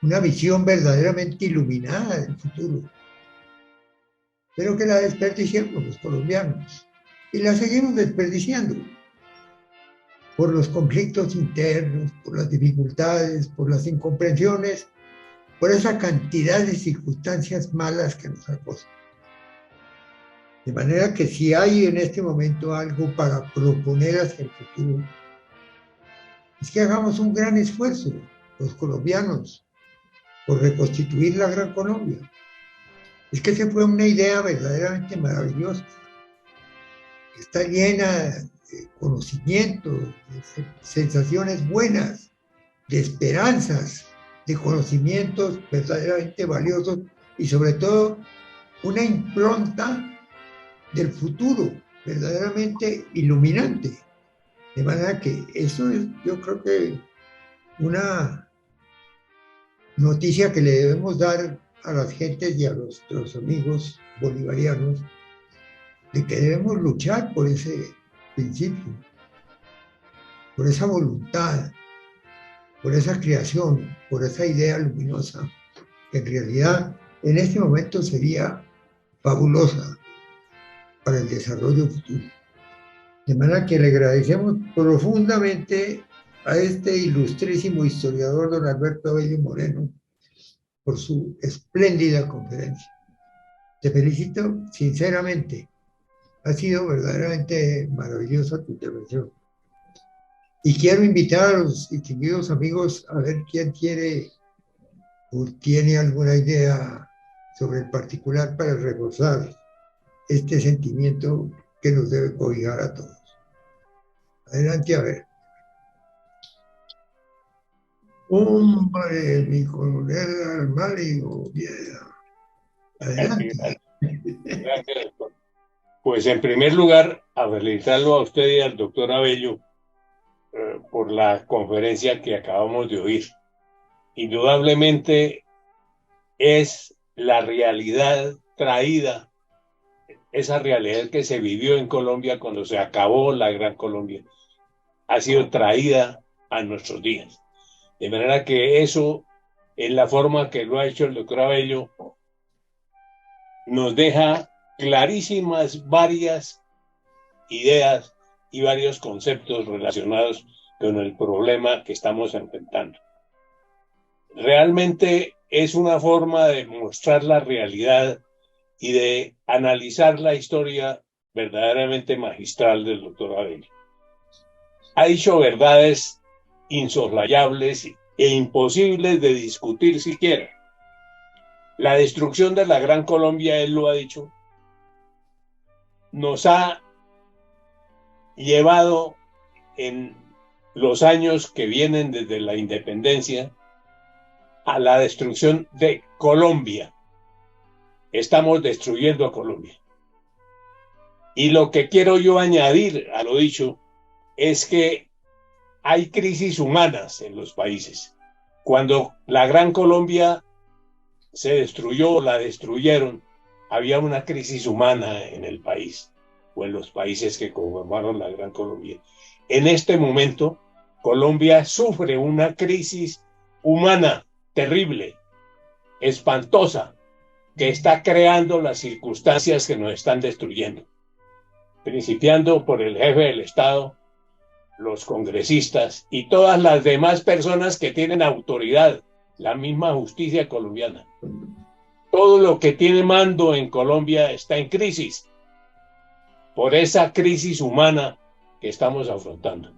Una visión verdaderamente iluminada del futuro, pero que la desperdiciamos los colombianos y la seguimos desperdiciando por los conflictos internos, por las dificultades, por las incomprensiones, por esa cantidad de circunstancias malas que nos acosan. De manera que si hay en este momento algo para proponer hacia el futuro, es que hagamos un gran esfuerzo, los colombianos, por reconstituir la Gran Colombia. Es que esa fue una idea verdaderamente maravillosa, que está llena de conocimiento, de sensaciones buenas, de esperanzas, de conocimientos verdaderamente valiosos y sobre todo una impronta del futuro verdaderamente iluminante. De manera que eso es, yo creo que una noticia que le debemos dar a las gentes y a nuestros amigos bolivarianos, de que debemos luchar por ese principio, por esa voluntad, por esa creación, por esa idea luminosa, que en realidad en este momento sería fabulosa para el desarrollo futuro. De manera que le agradecemos profundamente a este ilustrísimo historiador, don Alberto Bello Moreno, por su espléndida conferencia. Te felicito sinceramente. Ha sido verdaderamente maravillosa tu intervención. Y quiero invitar a los distinguidos amigos a ver quién quiere o tiene alguna idea sobre el particular para reforzar este sentimiento que nos debe cobijar a todos. Adelante, a ver. Hombre, mi coronel Armario, adelante. Gracias, doctor. Pues en primer lugar, a felicitarlo a usted y al doctor Abello por la conferencia que acabamos de oír. Indudablemente es la realidad traída, esa realidad que se vivió en Colombia cuando se acabó la Gran Colombia, ha sido traída a nuestros días. De manera que eso, en la forma que lo ha hecho el doctor Abello, nos deja clarísimas varias ideas y varios conceptos relacionados con el problema que estamos enfrentando. Realmente es una forma de mostrar la realidad y de analizar la historia verdaderamente magistral del doctor Abello. Ha dicho verdades insoslayables e imposibles de discutir siquiera. La destrucción de la Gran Colombia, él lo ha dicho, nos ha llevado en los años que vienen desde la independencia a la destrucción de Colombia. Estamos destruyendo a Colombia. Y lo que quiero yo añadir a lo dicho es que hay crisis humanas en los países. Cuando la Gran Colombia se destruyó, la destruyeron, había una crisis humana en el país o en los países que conformaron la Gran Colombia. En este momento, Colombia sufre una crisis humana terrible, espantosa, que está creando las circunstancias que nos están destruyendo, principiando por el jefe del Estado, los congresistas y todas las demás personas que tienen autoridad, la misma justicia colombiana. Todo lo que tiene mando en Colombia está en crisis por esa crisis humana que estamos afrontando.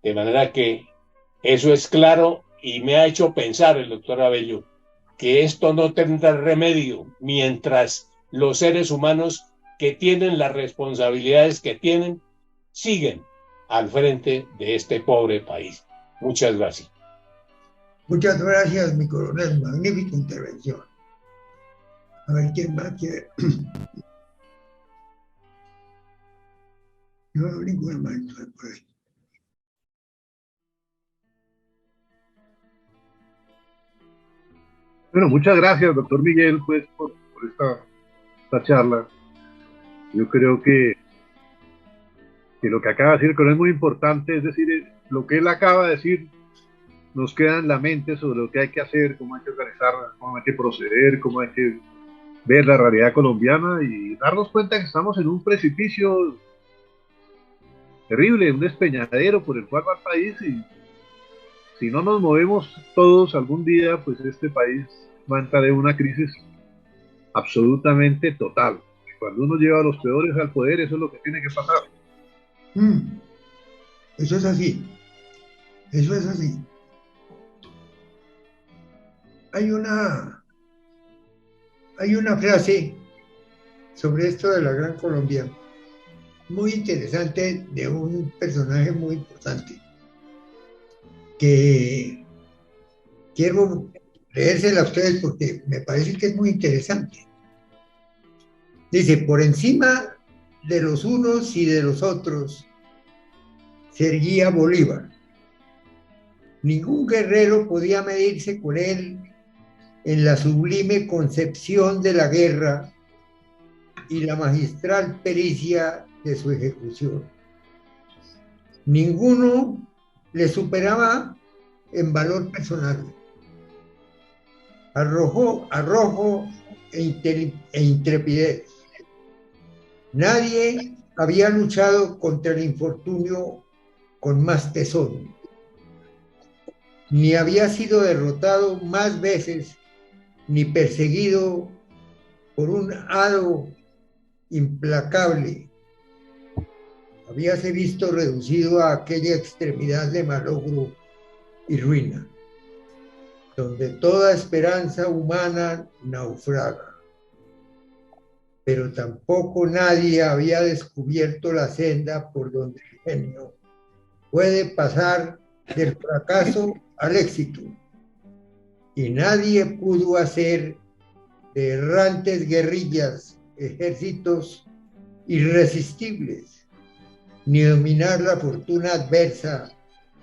De manera que eso es claro y me ha hecho pensar el doctor Abello que esto no tendrá remedio mientras los seres humanos que tienen las responsabilidades que tienen siguen al frente de este pobre país. Muchas gracias. Muchas gracias, mi coronel. Magnífica intervención. A ver, ¿quién más quiere? No veo ningún maestro por ahí. Bueno, muchas gracias, doctor Miguel, pues, por esta charla. Yo creo que lo que acaba de decir que no es muy importante, es decir, lo que él acaba de decir nos queda en la mente sobre lo que hay que hacer, cómo hay que organizar, cómo hay que proceder, cómo hay que ver la realidad colombiana y darnos cuenta que estamos en un precipicio terrible, un despeñadero por el cual va el país y si no nos movemos todos algún día, pues este país va a entrar en una crisis absolutamente total. Cuando uno lleva a los peores al poder, eso es lo que tiene que pasar. Eso es así. Eso es así. Hay una frase sobre esto de la Gran Colombia muy interesante de un personaje muy importante que quiero leérsela a ustedes porque me parece que es muy interesante. Dice, por encima de los unos y de los otros se erguía Bolívar. Ningún guerrero podía medirse con él en la sublime concepción de la guerra y la magistral pericia de su ejecución. Ninguno le superaba en valor personal, arrojo e intrepidez. Nadie había luchado contra el infortunio con más tesón, ni había sido derrotado más veces, ni perseguido por un hado implacable. Habíase visto reducido a aquella extremidad de malogro y ruina, donde toda esperanza humana naufraga. pero tampoco nadie había descubierto la senda por donde el genio puede pasar del fracaso al éxito. Y nadie pudo hacer de errantes guerrillas ejércitos irresistibles, ni dominar la fortuna adversa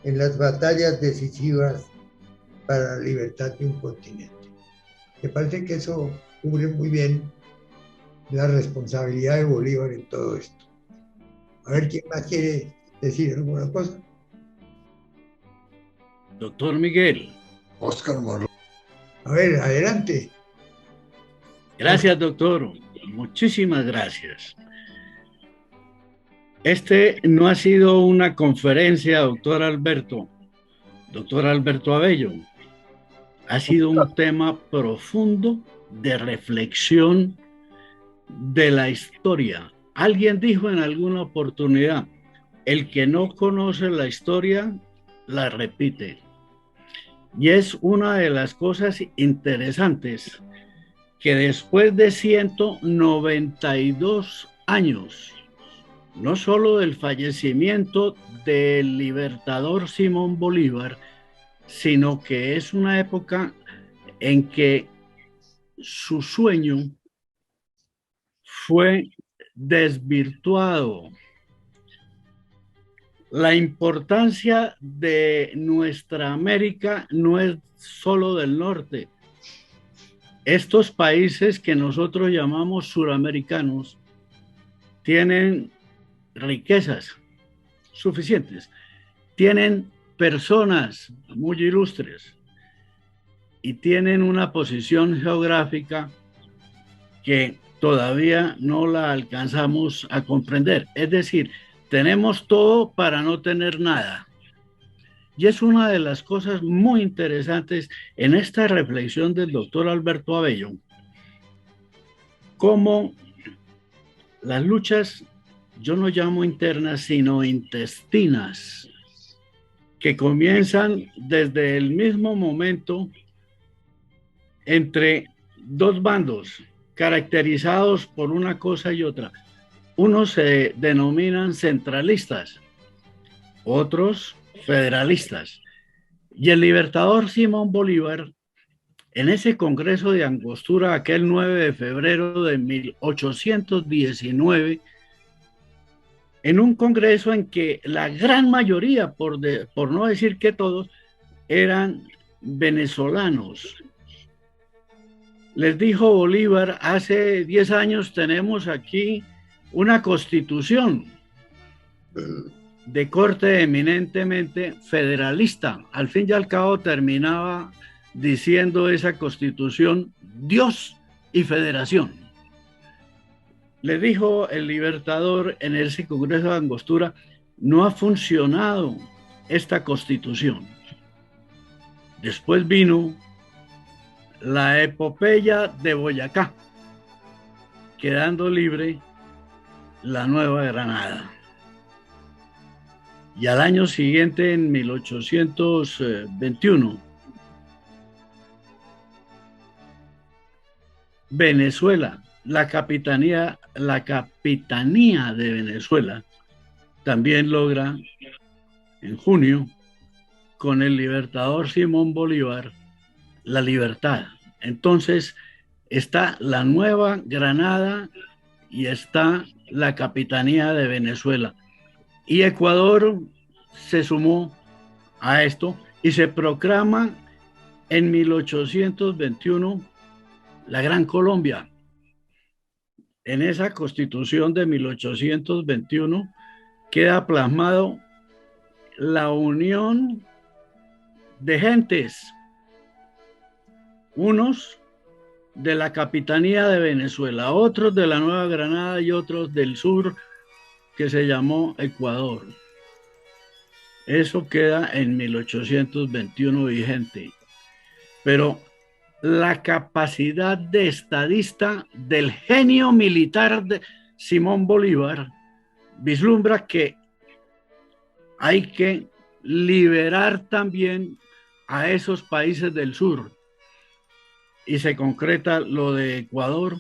en las batallas decisivas para la libertad de un continente. Me parece que eso cubre muy bien la responsabilidad de Bolívar en todo esto. A ver quién más quiere decir alguna cosa. Doctor Miguel. Oscar Morro. A ver, adelante. Gracias, doctor. Muchísimas gracias. Este no ha sido una conferencia, doctor Alberto Abello. Ha sido un tema profundo de reflexión de la historia. Alguien dijo en alguna oportunidad, el que no conoce la historia, la repite. Y es una de las cosas interesantes que después de 192 años, no solo del fallecimiento del libertador Simón Bolívar, sino que es una época en que su sueño fue desvirtuado. La importancia de nuestra América no es solo del norte. Estos países que nosotros llamamos suramericanos tienen riquezas suficientes, tienen personas muy ilustres y tienen una posición geográfica que todavía no la alcanzamos a comprender. Es decir, tenemos todo para no tener nada. Y es una de las cosas muy interesantes en esta reflexión del doctor Alberto Abello, cómo las luchas, yo no llamo internas, sino intestinas, que comienzan desde el mismo momento entre dos bandos caracterizados por una cosa y otra. Unos se denominan centralistas, otros federalistas. Y el libertador Simón Bolívar, en ese Congreso de Angostura, aquel 9 de febrero de 1819, en un congreso en que la gran mayoría, por no decir que todos, eran venezolanos. Les dijo Bolívar, hace 10 años tenemos aquí una constitución de corte eminentemente federalista. Al fin y al cabo terminaba diciendo esa constitución Dios y federación. Le dijo el libertador en ese Congreso de Angostura, no ha funcionado esta constitución. Después vino la epopeya de Boyacá, quedando libre la Nueva Granada. Y al año siguiente, en 1821, Venezuela, la capitanía de Venezuela, también logra en junio, con el libertador Simón Bolívar, la libertad. Entonces está la Nueva Granada y está la capitanía de Venezuela. Y Ecuador se sumó a esto y se proclama en 1821 la Gran Colombia. En esa constitución de 1821 queda plasmado la unión de gentes, unos de la capitanía de Venezuela, otros de la Nueva Granada y otros del sur, que se llamó Ecuador. Eso queda en 1821 vigente. Pero la capacidad de estadista del genio militar de Simón Bolívar vislumbra que hay que liberar también a esos países del sur. Y se concreta lo de Ecuador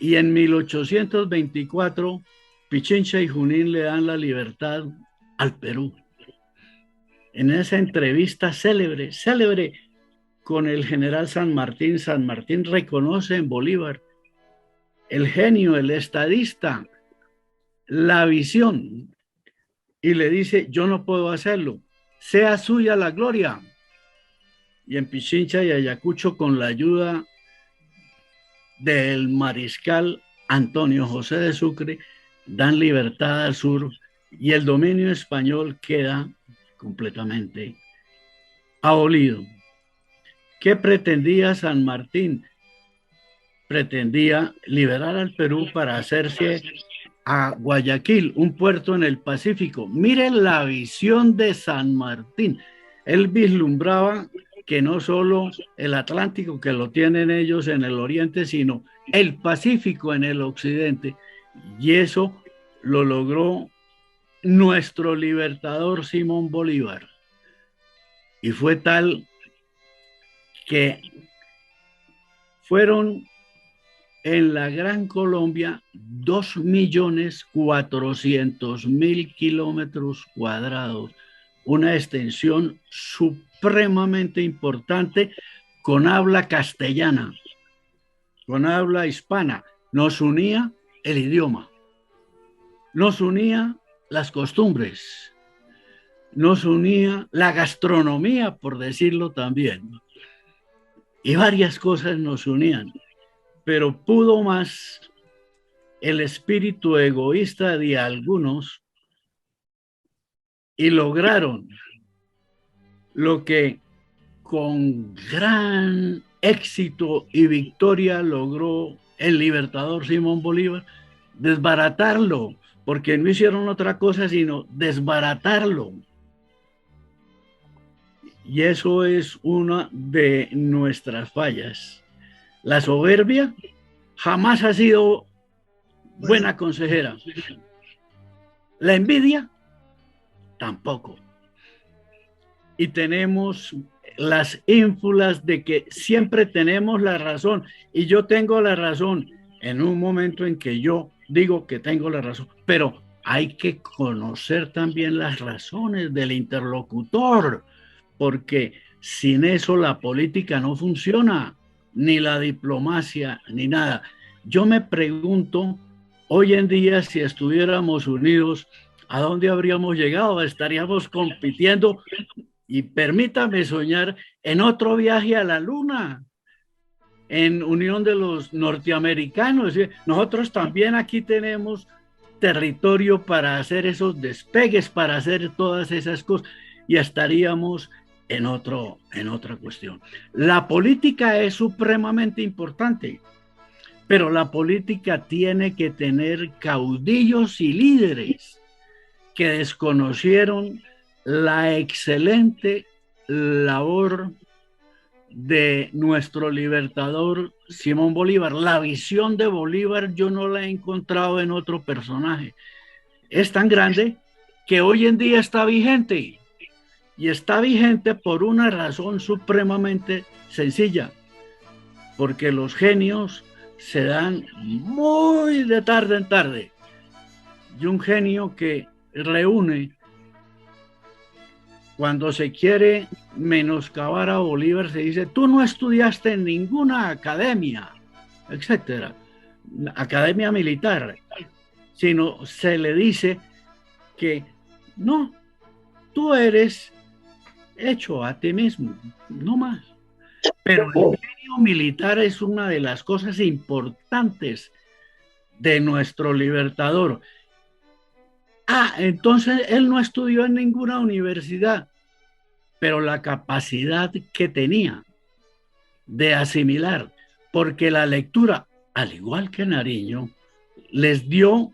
Y en 1824, Pichincha y Junín le dan la libertad al Perú. En esa entrevista célebre con el general San Martín reconoce en Bolívar el genio, el estadista, la visión, y le dice: yo no puedo hacerlo, sea suya la gloria. Y en Pichincha y Ayacucho, con la ayuda del mariscal Antonio José de Sucre, dan libertad al sur y el dominio español queda completamente abolido. ¿Qué pretendía San Martín? Pretendía liberar al Perú para hacerse a Guayaquil, un puerto en el Pacífico. Miren la visión de San Martín. Él vislumbraba que no solo el Atlántico, que lo tienen ellos en el oriente, sino el Pacífico en el occidente. Y eso lo logró nuestro libertador Simón Bolívar. Y fue tal que fueron en la Gran Colombia 2.400.000 kilómetros cuadrados, una extensión supremamente importante con habla castellana, con habla hispana. Nos unía el idioma, nos unía las costumbres, nos unía la gastronomía, por decirlo también, y varias cosas nos unían. Pero pudo más el espíritu egoísta de algunos y lograron lo que con gran éxito y victoria logró el libertador Simón Bolívar: desbaratarlo, porque no hicieron otra cosa sino desbaratarlo. Y eso es una de nuestras fallas. La soberbia jamás ha sido buena consejera. La envidia tampoco. Y tenemos las ínfulas de que siempre tenemos la razón, y yo tengo la razón en un momento en que yo digo que tengo la razón, pero hay que conocer también las razones del interlocutor, porque sin eso la política no funciona, ni la diplomacia, ni nada. Yo me pregunto, hoy en día, si estuviéramos unidos, ¿a dónde habríamos llegado? Estaríamos compitiendo, y permítame soñar, en otro viaje a la luna, en unión de los norteamericanos. Nosotros también aquí tenemos territorio para hacer esos despegues, para hacer todas esas cosas, y estaríamos en otra cuestión. La política es supremamente importante, pero la política tiene que tener caudillos y líderes que desconocieron la excelente labor de nuestro libertador Simón Bolívar. La visión de Bolívar yo no la he encontrado en otro personaje. Es tan grande que hoy en día está vigente. Y está vigente por una razón supremamente sencilla, porque los genios se dan muy de tarde en tarde. Y un genio que reúne, cuando se quiere menoscabar a Bolívar, se dice: tú no estudiaste en ninguna academia, etcétera, academia militar, sino se le dice que no, tú eres hecho a ti mismo, no más. Pero el genio militar es una de las cosas importantes de nuestro libertador. Entonces él no estudió en ninguna universidad, pero la capacidad que tenía de asimilar, porque la lectura, al igual que Nariño, les dio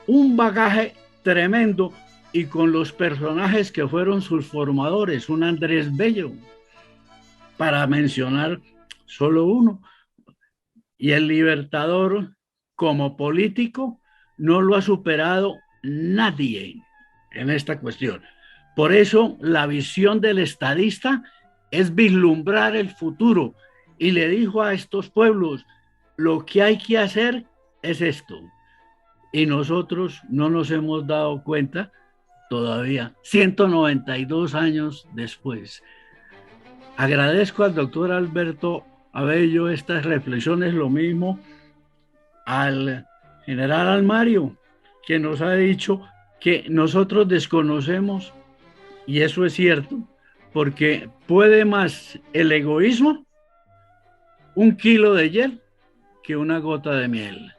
un bagaje tremendo, y con los personajes que fueron sus formadores, un Andrés Bello, para mencionar solo uno. Y el libertador, como político, no lo ha superado nadie en esta cuestión. Por eso la visión del estadista es vislumbrar el futuro, y le dijo a estos pueblos: lo que hay que hacer es esto. Y nosotros no nos hemos dado cuenta todavía, 192 años después. Agradezco al doctor Alberto Abello estas reflexiones, lo mismo al general Almario, que nos ha dicho que nosotros desconocemos, y eso es cierto, porque puede más el egoísmo, 1 kilo de hiel, que una gota de miel.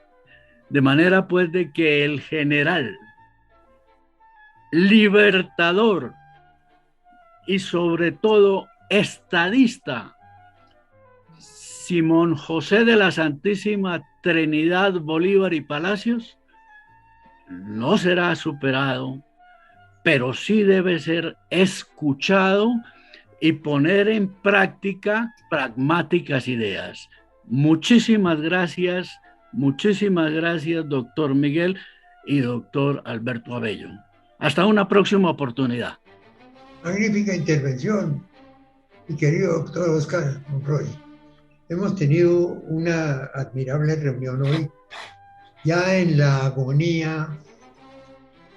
De manera pues de que el general, libertador y sobre todo estadista, Simón José de la Santísima Trinidad Bolívar y Palacios, no será superado, pero sí debe ser escuchado y poner en práctica pragmáticas ideas. Muchísimas gracias, doctor Miguel y doctor Alberto Abello. Hasta una próxima oportunidad. Magnífica intervención, mi querido doctor Oscar Monroy. Hemos tenido una admirable reunión hoy, ya en la agonía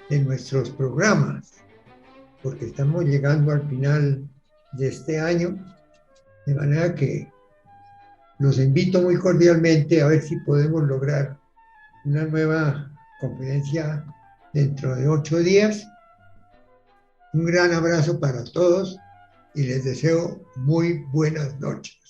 de nuestros programas, porque estamos llegando al final de este año, de manera que los invito muy cordialmente a ver si podemos lograr una nueva conferencia dentro de 8 días. Un gran abrazo para todos y les deseo muy buenas noches.